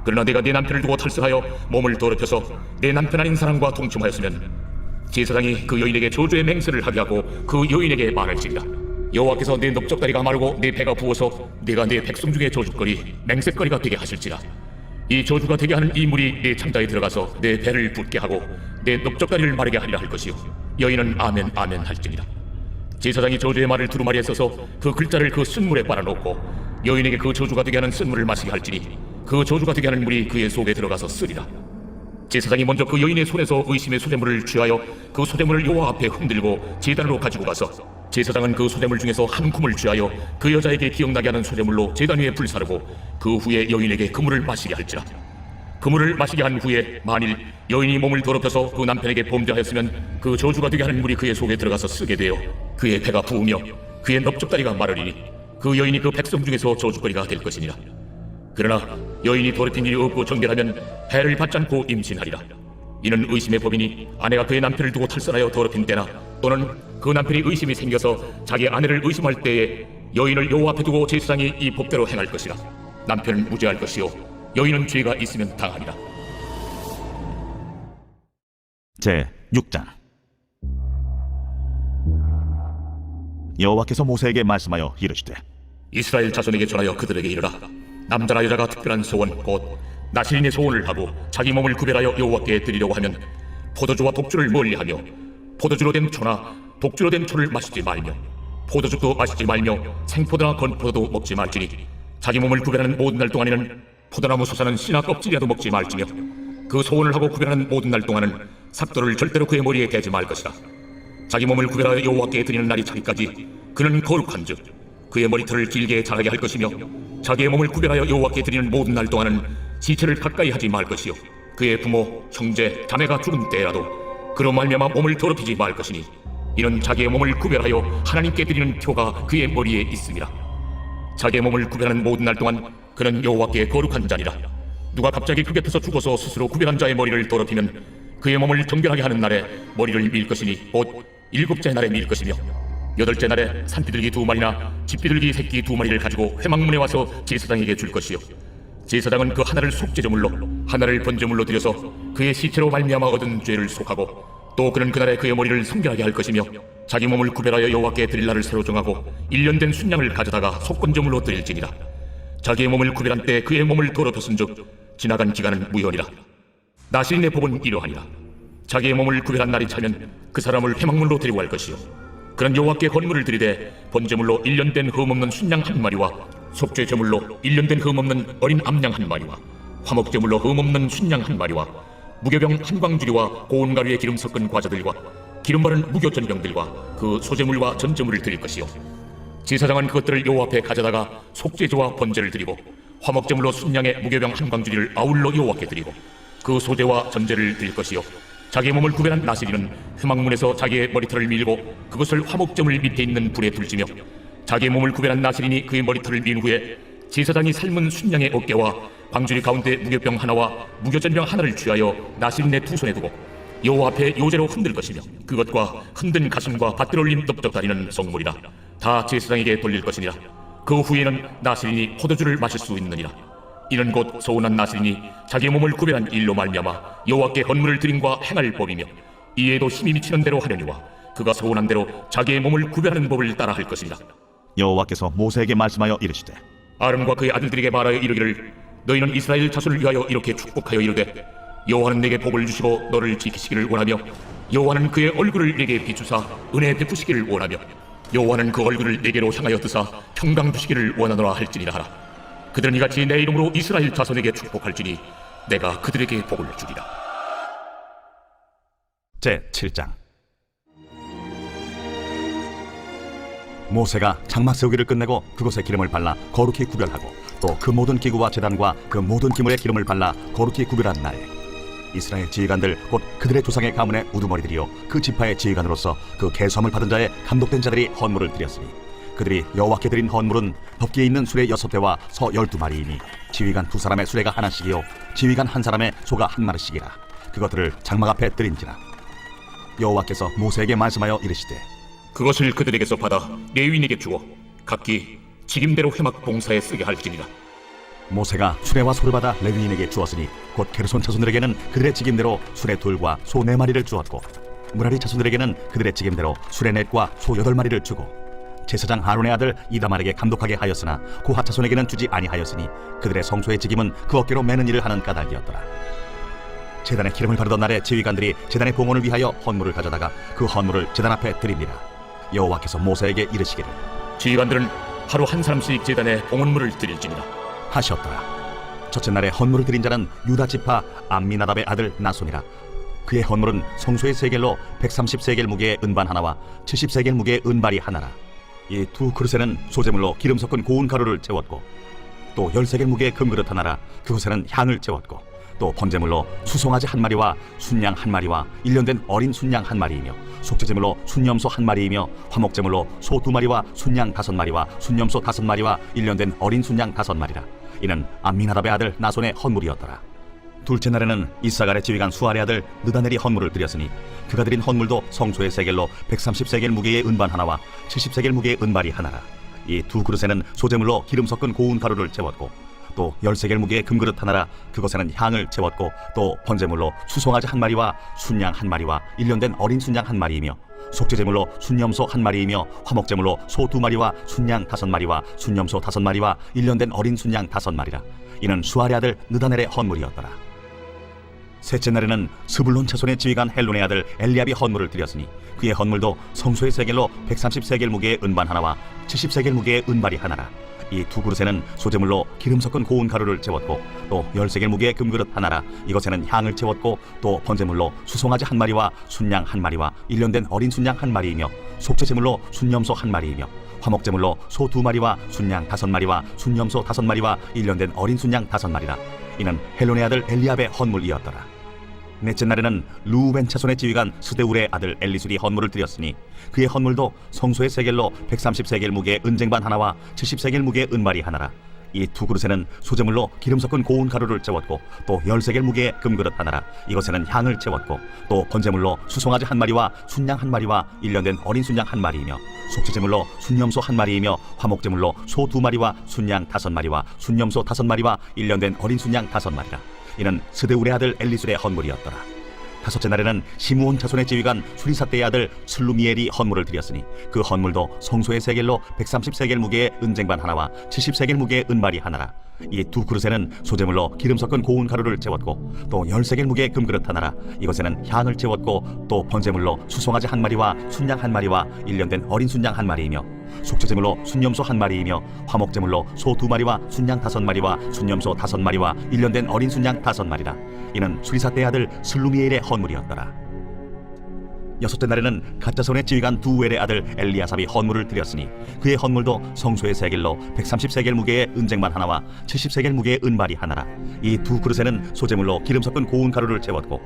그러나 내가 내 남편을 두고 탈선하여 몸을 더럽혀서 내 남편 아닌 사람과 동침하였으면 제사장이 그 여인에게 저주의 맹세를 하게 하고 그 여인에게 말할지니라. 여호와께서 내 넓적다리가 마르고 내 배가 부어서 내가 내 백성 중에 저주거리 맹세거리가 되게 하실지라. 이 저주가 되게 하는 이 물이 내 창자에 들어가서 내 배를 붓게 하고 내 넓적다리를 마르게 하리라 할 것이요 여인은 아멘 아멘 할지니라. 제사장이 저주의 말을 두루마리에 써서 그 글자를 그 쓴물에 빨아놓고 여인에게 그 저주가 되게 하는 쓴물을 마시게 할지니 그 저주가 되게 하는 물이 그의 속에 들어가서 쓰리라. 제사장이 먼저 그 여인의 손에서 의심의 소재물을 취하여 그 소재물을 여호와 앞에 흔들고 제단으로 가지고 가서 제사장은 그 소재물 중에서 한 쿰을 취하여 그 여자에게 기억나게 하는 소재물로 제단 위에 불사르고 그 후에 여인에게 그 물을 마시게 할지라. 그 물을 마시게 한 후에 만일 여인이 몸을 더럽혀서 그 남편에게 범죄하였으면 그 저주가 되게 하는 물이 그의 속에 들어가서 쓰게 되어 그의 배가 부으며 그의 넓적다리가 마르리니 그 여인이 그 백성 중에서 저주거리가 될 것이니라. 그러나 여인이 더럽힌 일이 없고 정결하면 해를 받지 않고 임신하리라. 이는 의심의 법이니 아내가 그의 남편을 두고 탈선하여 더럽힌 때나 또는 그 남편이 의심이 생겨서 자기 아내를 의심할 때에 여인을 여호와 앞에 두고 제사장이 이 법대로 행할 것이라. 남편은 무죄할 것이요 여인은 죄가 있으면 당하리라. 제 6장. 여호와께서 모세에게 말씀하여 이르시되 이스라엘 자손에게 전하여 그들에게 이르라. 남자나 여자가 특별한 소원 곧 나실인의 소원을 하고 자기 몸을 구별하여 여호와께 드리려고 하면 포도주와 독주를 멀리하며 포도주로 된 초나 독주로 된 초를 마시지 말며 포도주도 마시지 말며 생포도나 건포도도 먹지 말지니 자기 몸을 구별하는 모든 날 동안에는 포도나무 솟아는 씨나 껍질이라도 먹지 말지며 그 소원을 하고 구별하는 모든 날 동안은 삭도를 절대로 그의 머리에 대지 말 것이라. 자기 몸을 구별하여 여호와께 드리는 날이 차기까지 그는 거룩한즉 그의 머리털을 길게 자라게 할 것이며 자기의 몸을 구별하여 여호와께 드리는 모든 날 동안은 지체를 가까이 하지 말 것이요 그의 부모, 형제, 자매가 죽은 때라도 그로 말미암아 몸을 더럽히지 말 것이니 이는 자기의 몸을 구별하여 하나님께 드리는 표가 그의 머리에 있음이라. 자기의 몸을 구별하는 모든 날 동안 그는 여호와께 거룩한 자니라. 누가 갑자기 그 곁에서 죽어서 스스로 구별한 자의 머리를 더럽히면 그의 몸을 정결하게 하는 날에 머리를 밀 것이니 곧 7째 날에 밀 것이며 8째 날에 산비둘기 2마리나 집비둘기 새끼 2마리를 가지고 회막문에 와서 제사장에게 줄 것이요 제사장은 그 하나를 속죄제물로 하나를 번제물로 드려서 그의 시체로 말미암아 얻은 죄를 속하고 또 그는 그날에 그의 머리를 성결하게 할 것이며 자기 몸을 구별하여 여호와께 드릴 날을 새로 정하고 1년 된 순양을 가져다가 속건제물로 드릴지니라. 자기의 몸을 구별한 때 그의 몸을 더럽혔은즉 지나간 기간은 무효니라. 나실인의 법은 이러하니라. 자기의 몸을 구별한 날이 차면 그 사람을 회막문으로 데리고 갈 것이요 그는 여호와께 헌물을 드리되 번제물로 1년 된 흠없는 순양 1마리와 속죄제물로 1년 된 흠없는 어린 암양 1마리와 화목제물로 흠없는 순양 1마리와 무교병 한 광주리와 고운 가루에 기름 섞은 과자들과 기름 바른 무교전병들과 그 소제물과 전제물을 드릴 것이요 제사장은 그것들을 여호와 앞에 가져다가 속죄제와 번제를 드리고 화목제물로 순양의 무교병 한 광주리를 아울러 여호와께 드리고 그 소제와 전제를 드릴 것이요 자기의 몸을 구별한 나실인은 회막문에서 자기의 머리털을 밀고 그것을 화목제물 밑에 있는 불에 불지며 자기의 몸을 구별한 나실인이 그의 머리털을 민 후에 제사장이 삶은 순양의 어깨와 광주리 가운데 무교병 하나와 무교전병 하나를 취하여 나실인의 두 손에 두고 여호와 앞에 요제로 흔들 것이며 그것과 흔든 가슴과 밭들 올린 넓적다리는 성물이라. 다 제사장에게 돌릴 것이니라. 그 후에는 나실인이 포도주를 마실 수 있느니라. 이는 곧 서운한 나실인이 자기의 몸을 구별한 일로 말미암아 여호와께 헌물을 드림과 행할 법이며 이에도 힘이 미치는 대로 하려니와 그가 서운한 대로 자기의 몸을 구별하는 법을 따라 할 것이니라. 여호와께서 모세에게 말씀하여 이르시되 아론과 그의 아들들에게 말하여 이르기를 너희는 이스라엘 자손을 위하여 이렇게 축복하여 이르되 여호와는 내게 복을 주시고 너를 지키시기를 원하며 여호와는 그의 얼굴을 내게 비추사 은혜 베푸시기를 원하며 여호와는 그 얼굴을 내게로 향하여 드사 평강 주시기를 원하노라 할지니라 하라. 그들은 이같이 내 이름으로 이스라엘 자손에게 축복할지니 내가 그들에게 복을 주리라. 제 7장. 모세가 장막 세우기를 끝내고 그곳에 기름을 발라 거룩히 구별하고 또 그 모든 기구와 제단과 그 모든 기물에 기름을 발라 거룩히 구별한 날, 이스라엘 지휘관들 곧 그들의 조상의 가문의 우두머리들이요 그 지파의 지휘관으로서 그 계수함을 받은 자의 감독된 자들이 헌물을 드렸으니 그들이 여호와께 드린 헌물은 덮기에 있는 수레 6대와 서 12마리이니 지휘관 2사람의 수레가 하나씩이요 지휘관 1사람의 소가 1마리씩이라. 그것들을 장막 앞에 드린지라. 여호와께서 모세에게 말씀하여 이르시되 그것을 그들에게서 받아 레위인에게 주어 각기 직임대로 회막 봉사에 쓰게 할지니라. 모세가 수레와 소를 받아 레위인에게 주었으니 곧 게르손 자손들에게는 그들의 직임대로 수레 2과 소 4마리를 주었고 무라리 자손들에게는 그들의 직임대로 수레 4과 소 8마리를 주고 제사장 아론의 아들 이다말에게 감독하게 하였으나 고핫 자손에게는 주지 아니하였으니 그들의 성소의 직임은 그 어깨로 매는 일을 하는 까닭이었더라. 제단에 기름을 바르던 날에 지휘관들이 제단의 봉헌을 위하여 헌물을 가져다가 그 헌물을 제단 앞에 드립니다. 여호와께서 모세에게 이르시기를 지휘관들은 하루 한 사람씩 제단에 봉헌물을 드릴지니라. 하셨더라. 첫째 날에 헌물을 드린 자는 유다 지파 암미나답의 아들 나손이라. 그의 헌물은 성소의 세겔로 130세겔 무게의 은반 하나와 70세겔 무게의 은발이 하나라. 이 두 그릇에는 소재물로 기름 섞은 고운 가루를 채웠고 또 10세겔 무게의 금그릇 하나라. 그것에는 향을 채웠고 또 번제물로 수송아지 1마리와 순양 1마리와 1년 된 어린 순양 1마리이며 속죄제물로 순염소 1마리이며 화목제물로 소 2마리와 순양 5마리와 순염소 5마리와 1년 된 어린 순양 5마리라. 이는 암미나답의 아들 나손의 헌물이었더라. 둘째 날에는 이사갈의 지휘관 수알의 아들 느다넬이 헌물을 드렸으니 그가 드린 헌물도 성소의 세겔로 130세겔 무게의 은반 하나와 70세겔 무게의 은발이 하나라. 이 두 그릇에는 소재물로 기름 섞은 고운 가루를 채웠고 또 10세겔 무게의 금그릇 하나라. 그것에는 향을 채웠고 또 번제물로 수송아지 1마리와 순양 1마리와 1년 된 어린 순양 1마리이며 속죄제물로 순염소 1마리이며 화목제물로 소 2마리와 순양 5마리와 순염소 5마리와 1년 된 어린 순양 5마리라. 이는 수알의 아들 느다넬의 헌물이었더라. 셋째 날에는 스불론 자손의 지휘관 헬론의 아들 엘리압이 헌물을 드렸으니 그의 헌물도 성소의 세겔로 130세겔 무게의 은반 하나와 70세겔 무게의 은발이 하나라. 이 두 그릇에는 소재물로 기름 섞은 고운 가루를 채웠고 또 10세겔 무게의 금그릇 하나라. 이것에는 향을 채웠고 또 번제물로 수송아지 1마리와 순양 1마리와 1년 된 어린 순양 1마리이며 속죄제물로 순염소 1마리이며 화목제물로 소 2마리와 순양 5마리와 순염소 5마리와 1년 된 어린 순양 5마리라. 이는 헬론의 아들 엘리압의 헌물이었더라. 넷째 날에는 루벤 차손의 지휘관 스데울의 아들 엘리술이 헌물을 드렸으니 그의 헌물도 성소의 세겔로 130세겔 무게의 은쟁반 하나와 70세겔 무게의 은발이 하나라. 이 두 그릇에는 소재물로 기름 섞은 고운 가루를 채웠고 또 10세겔 무게의 금그릇 하나라. 이것에는 향을 채웠고 또 번제물로 수송아지 1마리와 순양 1마리와 1년 된 어린 순양 1마리이며 속죄제물로 순염소 1마리이며 화목제물로 소 2마리와 순양 5마리와 순염소 5마리와 1년 된 어린 순양 5마리라. 이는 스데울의 아들 엘리술의 헌물이었더라. 다섯째 날에는 시므온 자손의 지휘관 수리사대의 아들 슬루미엘이 헌물을 드렸으니 그 헌물도 성소의 세겔로 130세겔 무게의 은쟁반 하나와 70세겔 무게의 은발이 하나라. 이 두 그릇에는 소재물로 기름 섞은 고운 가루를 채웠고 또 10세겔 무게의 금그릇 하나라. 이것에는 향을 채웠고 또 번제물로 수송아지 1마리와 순양 1마리와 1년 된 어린 순양 1마리이며 속죄제물로 순염소 1마리이며 화목제물로 소 2마리와 순양 5마리와 순염소 5마리와 1년 된 어린 순양 5마리라. 이는 수리사대의 아들 슬루미엘의 헌물이었더라. 여섯째 날에는 갓자손의 지휘관 두엘의 아들 엘리아삽이 헌물을 드렸으니 그의 헌물도 성소의 세겔로 130세겔 무게의 은쟁반 하나와 70세겔 무게의 은발이 하나라. 이 두 그릇에는 소재물로 기름 섞은 고운 가루를 채웠고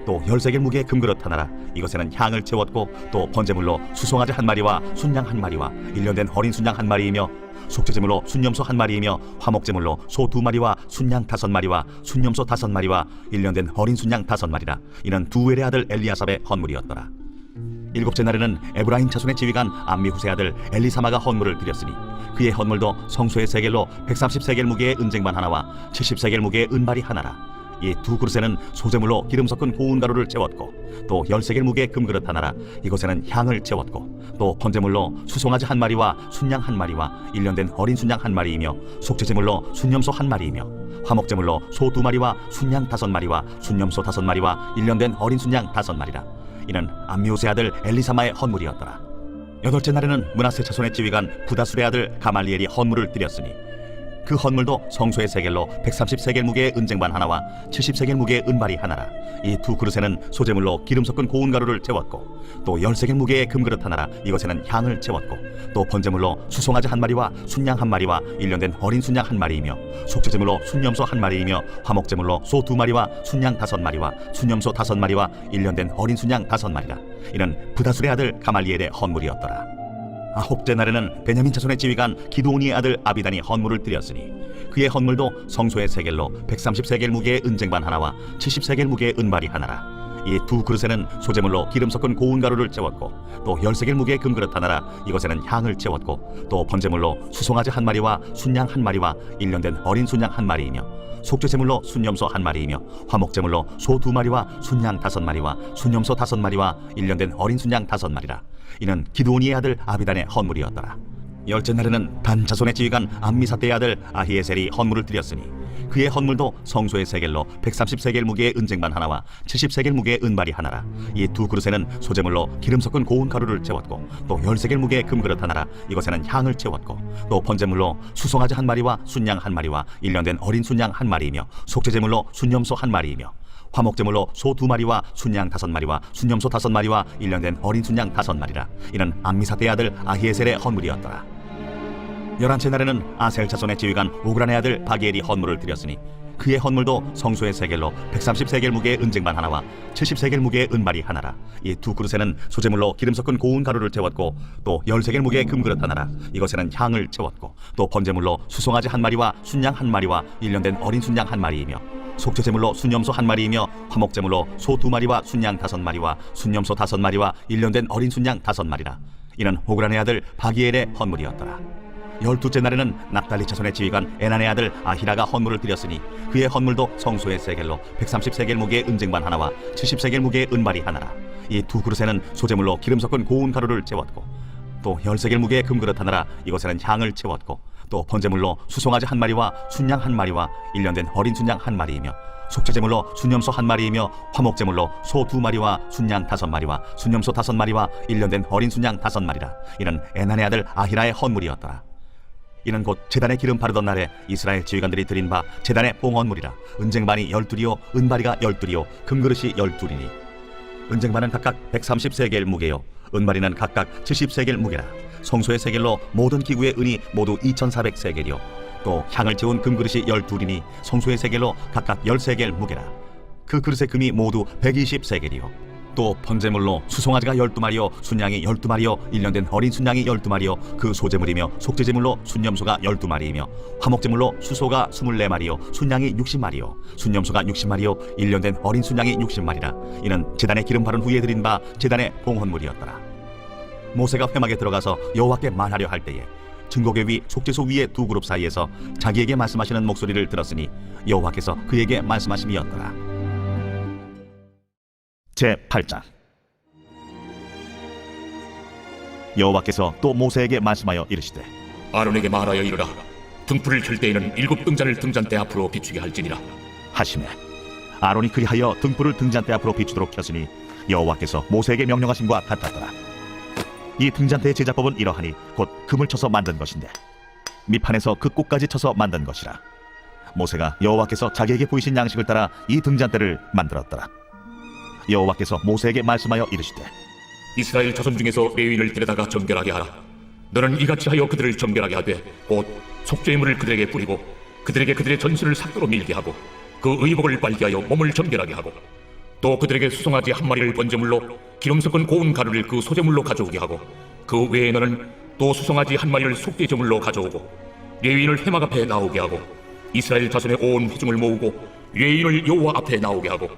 또 10세겔 무게의 금그릇 하나라. 이것에는 향을 채웠고 또 번제물로 수송아지 1마리와 순양 1마리와 1년 된 어린 순양 1마리이며 속죄제물로 순염소 1마리이며 화목제물로 소 2마리와 순양 5마리와 순염소 5마리와 1년 된 어린 순양 5마리라. 이는 두엘의 아들 엘리아삽의 헌물이었더라. 일곱째 날에는 에브라임 자손의 지휘관 암미후세 아들 엘리사마가 헌물을 드렸으니 그의 헌물도 성소의 세겔로 130세겔 무게의 은쟁반 하나와 70세겔 무게의 은발이 하나라. 이 두 그릇에는 소재물로 기름 섞은 고운 가루를 채웠고 또 10세겔 무게의 금그릇 하나라. 이것에는 향을 채웠고 또 번제물로 수송아지 1마리와 순양 1마리와 1년 된 어린 순양 1마리이며 속죄제물로 순염소 1마리이며 화목제물로 소 2마리와 순양 5마리와 순염소 5마리와 1년 된 어린 순양 5마리라. 이는 암미호세 아들 엘리사마의 헌물이었더라. 여덟째 날에는 므낫세 자손의 지휘관 부다술의 아들 가말리엘이 헌물을 드렸으니 그 헌물도 성소의 세겔로 130세겔 무게의 은쟁반 하나와 70세겔 무게의 은발이 하나라. 이 두 그릇에는 소재물로 기름 섞은 고운 가루를 채웠고 또 10세겔 무게의 금그릇 하나라. 이것에는 향을 채웠고 또 번제물로 수송아지 한 마리와 순양 한 마리와 1년 된 어린 순양 한 마리이며 속죄제물로 순염소 한 마리이며 화목제물로 소 2마리와 순양 5마리와 순염소 5마리와 1년 된 어린 순양 5마리라. 이는 브다술의 아들 가말리엘의 헌물이었더라. 아홉째 날에는 베냐민 자손의 지휘관 기드온이의 아들 아비단이 헌물을 드렸으니 그의 헌물도 성소의 세겔로 130세겔 무게의 은쟁반 하나와 70세겔 무게의 은발이 하나라. 이 두 그릇에는 소재물로 기름 섞은 고운 가루를 채웠고 또 10세겔 무게의 금그릇 하나라. 이것에는 향을 채웠고 또 번제물로 수송아지 한 마리와 순양 한 마리와 1년 된 어린 순양 한 마리이며 속죄제물로 순염소 한 마리이며 화목제물로 소 2마리와 순양 5마리와 순염소 5마리와 1년 된 어린 순양 5마리라. 이는 기드온이의 아들 아비단의 헌물이었더라. 열째 날에는 단 자손의 지휘관 암미사대의 아들 아히에셀이 헌물을 드렸으니 그의 헌물도 성소의 세겔로 130세겔 무게의 은쟁반 하나와 70세겔 무게의 은발이 하나라. 이 두 그릇에는 소재물로 기름 섞은 고운 가루를 채웠고 또 10세겔 무게의 금그릇 하나라. 이것에는 향을 채웠고 또 번제물로 수송아지 한 마리와 순양 한 마리와 1년 된 어린 순양 한 마리이며 속죄제물로 순염소 한 마리이며 화목제물로 소 2마리와 순양 5마리와 순염소 5마리와 1년 된 어린 순양 5마리라. 이는 암미사대의 아들 아히에셀의 헌물이었더라. 11째 날에는 아셀 자손의 지휘관 오그란의 아들 바기엘이 헌물을 드렸으니 그의 헌물도 성소의 세겔로 130세겔 무게의 은쟁반 하나와 70세겔 무게의 은발이 하나라. 이 두 그릇에는 소재물로 기름 섞은 고운 가루를 채웠고 또 10세겔 무게의 금그릇 하나라. 이것에는 향을 채웠고 또 번제물로 수송아지 한 마리와 순양 한 마리와 1년 된 어린 순양 한 마리이며 속죄제물로 순염소 한 마리이며 화목제물로 소 2마리와 순양 5마리와 순염소 5마리와 1년 된 어린 순양 5마리라. 이는 오그란의 아들 바기엘의 헌물이었더라. 12째 날에는 납달리 자손의 지휘관 에난의 아들 아히라가 헌물을 드렸으니 그의 헌물도 성소의 세겔로 130세겔 무게의 은쟁반 하나와 70세겔 무게의 은발이 하나라. 이 두 그릇에는 소재물로 기름 섞은 고운 가루를 채웠고 또 10세겔 무게의 금그릇 하나라. 이것에는 향을 채웠고 또 번제물로 수송아지 한 마리와 순양 한 마리와 1년 된 어린 순양 한 마리이며 속죄제물로 순염소 한 마리이며 화목제물로 소 2마리와 순양 5마리와 순염소 5마리와 1년 된 어린 순양 5마리라. 이는 에난의 아들 아히라의 헌물이었더라. 이는 곧 제단에 기름 바르던 날에 이스라엘 지휘관들이 드린 바 제단의 봉헌물이라. 은쟁반이 12이요 은바리가 12이요 금그릇이 12이니 은쟁반은 각각 130세겔 무게요 은바리는 각각 70세겔 무게라. 성소의 세겔로 모든 기구의 은이 모두 2400세겔이요 또 향을 채운 금그릇이 12이니 성소의 세겔로 각각 10세겔 무게라. 그 그릇의 금이 모두 120세겔이요 또 번제물로 수송아지가 12마리요 순양이 12마리요 1년 된 어린 순양이 12마리요 그 소제물이며 속죄제물로 순염소가 12마리이며 화목제물로 수소가 24마리요 순양이 60마리요 순염소가 60마리요 1년 된 어린 순양이 60마리라. 이는 제단에 기름 바른 후에 드린 바 제단의 봉헌물이었더라. 모세가 회막에 들어가서 여호와께 말하려 할 때에 증거궤 위 속죄소 위의 두 그룹 사이에서 자기에게 말씀하시는 목소리를 들었으니 여호와께서 그에게 말씀하심이었더라. 제8장 여호와께서 또 모세에게 말씀하여 이르시되 아론에게 말하여 이르라. 등불을 켤 때에는 7 등잔을 등잔대 앞으로 비추게 할지니라 하시매 아론이 그리하여 등불을 등잔대 앞으로 비추도록 켰으니 여호와께서 모세에게 명령하심과 같았더라. 이 등잔대의 제작법은 이러하니 곧 금을 쳐서 만든 것인데 밑판에서 그 꼭까지 쳐서 만든 것이라. 모세가 여호와께서 자기에게 보이신 양식을 따라 이 등잔대를 만들었더라. 여호와께서 모세에게 말씀하여 이르시되 이스라엘 자손 중에서 레위인을 데려다가 정결하게 하라. 너는 이같이 하여 그들을 정결하게 하되 곧 속죄물을 그들에게 뿌리고 그들에게 그들의 전신을 삭도로 밀게 하고 그 의복을 빨게 하여 몸을 정결하게 하고 또 그들에게 수송아지 한 마리를 번제물로 기름 섞은 고운 가루를 그 소제물로 가져오게 하고 그 외에 너는 또 수송아지 한 마리를 속죄제물로 가져오고 레위인을 회막 앞에 나오게 하고 이스라엘 자손의 온 회중을 모으고 레위인을 여호와 앞에 나오게 하고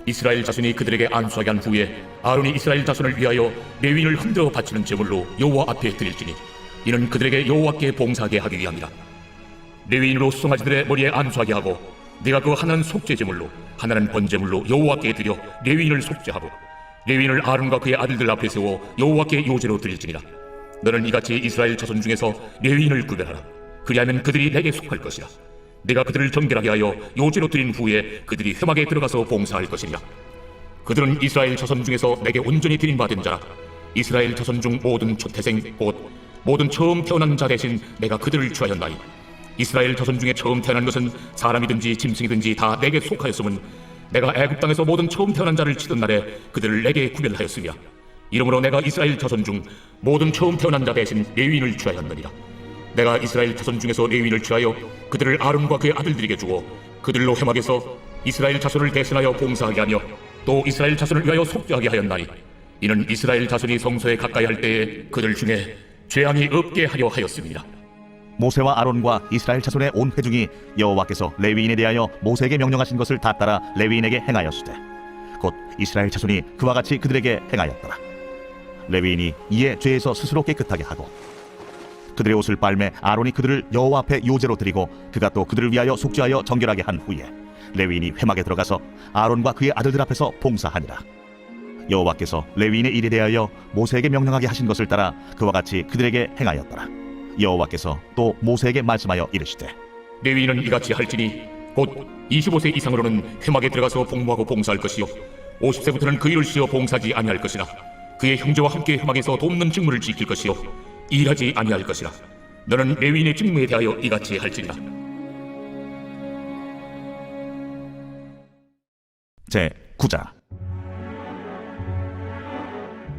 이스라엘 자손이 그들에게 안수하게 한 후에 아론이 이스라엘 자손을 위하여 레위인을 흔들어 바치는 제물로 여호와 앞에 드릴지니 이는 그들에게 여호와께 봉사하게 하기 위함이라. 레위인으로 수송아지들의 머리에 안수하게 하고 네가 그 하나는 속죄제물로 하나는 번제물로 여호와께 드려 레위인을 속죄하고 레위인을 아론과 그의 아들들 앞에 세워 여호와께 요제로 드릴지니라. 너는 이같이 이스라엘 자손 중에서 레위인을 구별하라. 그리하면 그들이 내게 속할 것이라. 내가 그들을 정결하게 하여 요제로 드린 후에 그들이 회막에 들어가서 봉사할 것이니라. 그들은 이스라엘 자손 중에서 내게 온전히 드린 바 된 자라. 이스라엘 자손 중 모든 초태생 곧 모든 처음 태어난 자 대신 내가 그들을 취하였나니 이스라엘 자손 중에 처음 태어난 것은 사람이든지 짐승이든지 다 내게 속하였음은 내가 애굽 땅에서 모든 처음 태어난 자를 치던 날에 그들을 내게 구별하였으며 이러므로 내가 이스라엘 자손 중 모든 처음 태어난 자 대신 레위인을 취하였느니라. 내가 이스라엘 자손 중에서 레위인을 취하여 그들을 아론과 그의 아들들에게 주고 그들로 회막에서 이스라엘 자손을 대신하여 봉사하게 하며 또 이스라엘 자손을 위하여 속죄하게 하였나니 이는 이스라엘 자손이 성소에 가까이 할 때에 그들 중에 죄악이 없게 하려 하였습니다. 모세와 아론과 이스라엘 자손의 온 회중이 여호와께서 레위인에 대하여 모세에게 명령하신 것을 다 따라 레위인에게 행하였으되 곧 이스라엘 자손이 그와 같이 그들에게 행하였더라. 레위인이 이에 죄에서 스스로 깨끗하게 하고 그들의 옷을 빨매 아론이 그들을 여호와 앞에 요제로 드리고 그가 또 그들을 위하여 속죄하여 정결하게 한 후에 레위인이 회막에 들어가서 아론과 그의 아들들 앞에서 봉사하니라. 여호와께서 레위인의 일에 대하여 모세에게 명령하게 하신 것을 따라 그와 같이 그들에게 행하였더라. 여호와께서 또 모세에게 말씀하여 이르시되 레위인은 이같이 할지니 곧 25세 이상으로는 회막에 들어가서 복무하고 봉사할 것이요 50세부터는 그 일을 쉬어 봉사하지 아니할 것이나 그의 형제와 함께 회막에서 돕는 직무를 지킬 것이요 일하지 아니할 것이라. 너는 레위인의 직무에 대하여 이같이 할지니라. 제 9장.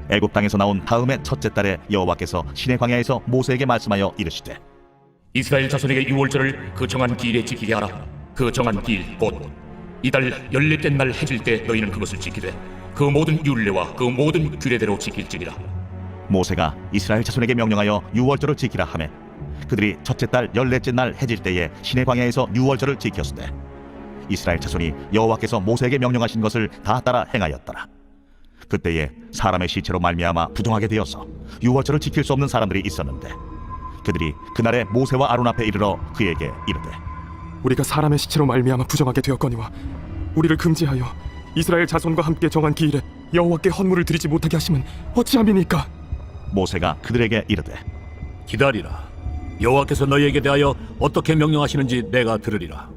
애굽 땅에서 나온 다음의 첫째 달에 여호와께서 시내 광야에서 모세에게 말씀하여 이르시되 이스라엘 자손에게 유월절을 그 정한 기일에 지키게 하라. 그 정한 기일 곧 이달 14째 날 해질 때 너희는 그것을 지키되 그 모든 율례와 그 모든 규례대로 지킬지니라. 모세가 이스라엘 자손에게 명령하여 유월절을 지키라 하매 그들이 첫째 달 14째 날 해질 때에 시내 광야에서 유월절을 지켰으되 이스라엘 자손이 여호와께서 모세에게 명령하신 것을 다 따라 행하였더라. 그때에 사람의 시체로 말미암아 부정하게 되어서 유월절을 지킬 수 없는 사람들이 있었는데 그들이 그날에 모세와 아론 앞에 이르러 그에게 이르되 우리가 사람의 시체로 말미암아 부정하게 되었거니와 우리를 금지하여 이스라엘 자손과 함께 정한 기일에 여호와께 헌물을 드리지 못하게 하시면 어찌함이니까? 모세가 그들에게 이르되 기다리라. 여호와께서 너희에게 대하여 어떻게 명령하시는지 내가 들으리라.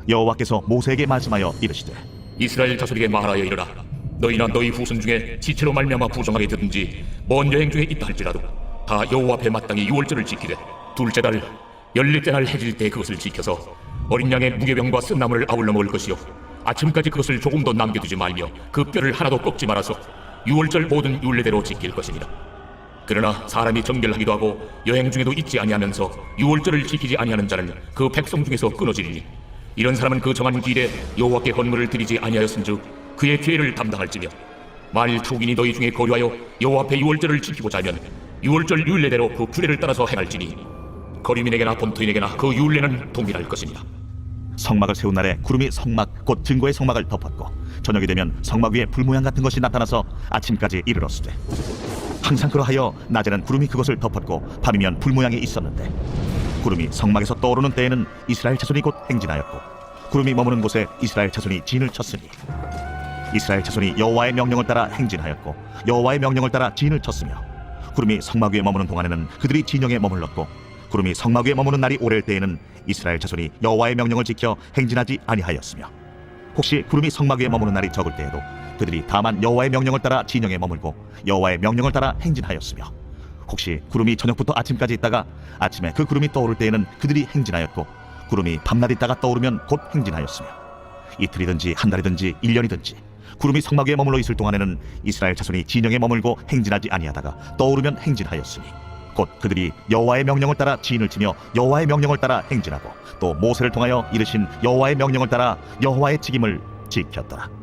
여호와께서 모세에게 말씀하여 이르시되 이스라엘 자손에게 말하여 이르라. 너희나 너희 후손 중에 지체로 말미암아 부정하게 되든지 먼 여행 중에 있다 할지라도 다 여호와 앞에 마땅히 유월절을 지키되 둘째 달 14째 날 해질 때 그것을 지켜서 어린 양의 무게병과 쓴나물을 아울러 먹을 것이요 아침까지 그것을 조금도 남겨두지 말며 그 뼈를 하나도 꺾지 말아서 유월절 모든 율례대로 지킬 것이니라. 그러나 사람이 정결하기도 하고 여행 중에도 잊지 아니하면서 유월절을 지키지 아니하는 자는 그 백성 중에서 끊어지리니 이런 사람은 그 정한 기일에 여호와께 헌물을 드리지 아니하였은즉 그의 죄를 담당할지며 만일 투인이 너희 중에 거류하여 여호와 앞에 유월절을 지키고자 하면 유월절 율례대로 그 규례를 따라서 행할지니 거류민에게나 본토인에게나 그 율례는 동일할 것이니라. 성막을 세운 날에 구름이 성막 곧 증거의 성막을 덮었고 저녁이 되면 성막 위에 불모양 같은 것이 나타나서 아침까지 이르렀으되 항상 그러하여 낮에는 구름이 그것을 덮었고 밤이면 불모양이 있었는데 구름이 성막에서 떠오르는 때에는 이스라엘 자손이 곧 행진하였고 구름이 머무는 곳에 이스라엘 자손이 진을 쳤으니 이스라엘 자손이 여호와의 명령을 따라 행진하였고 여호와의 명령을 따라 진을 쳤으며 구름이 성막 위에 머무는 동안에는 그들이 진영에 머물렀고 구름이 성막 위에 머무는 날이 오랠 때에는 이스라엘 자손이 여호와의 명령을 지켜 행진하지 아니하였으며 혹시 구름이 성막 위에 머무는 날이 적을 때에도 그들이 다만 여호와의 명령을 따라 진영에 머물고 여호와의 명령을 따라 행진하였으며 혹시 구름이 저녁부터 아침까지 있다가 아침에 그 구름이 떠오를 때에는 그들이 행진하였고 구름이 밤낮 있다가 떠오르면 곧 행진하였으며 이틀이든지 한 달이든지 1년이든지 구름이 성막 위에 머물러 있을 동안에는 이스라엘 자손이 진영에 머물고 행진하지 아니하다가 떠오르면 행진하였으니 곧 그들이 여호와의 명령을 따라 진을 치며 여호와의 명령을 따라 행진하고 또 모세를 통하여 이르신 여호와의 명령을 따라 여호와의 직임을 지켰더라.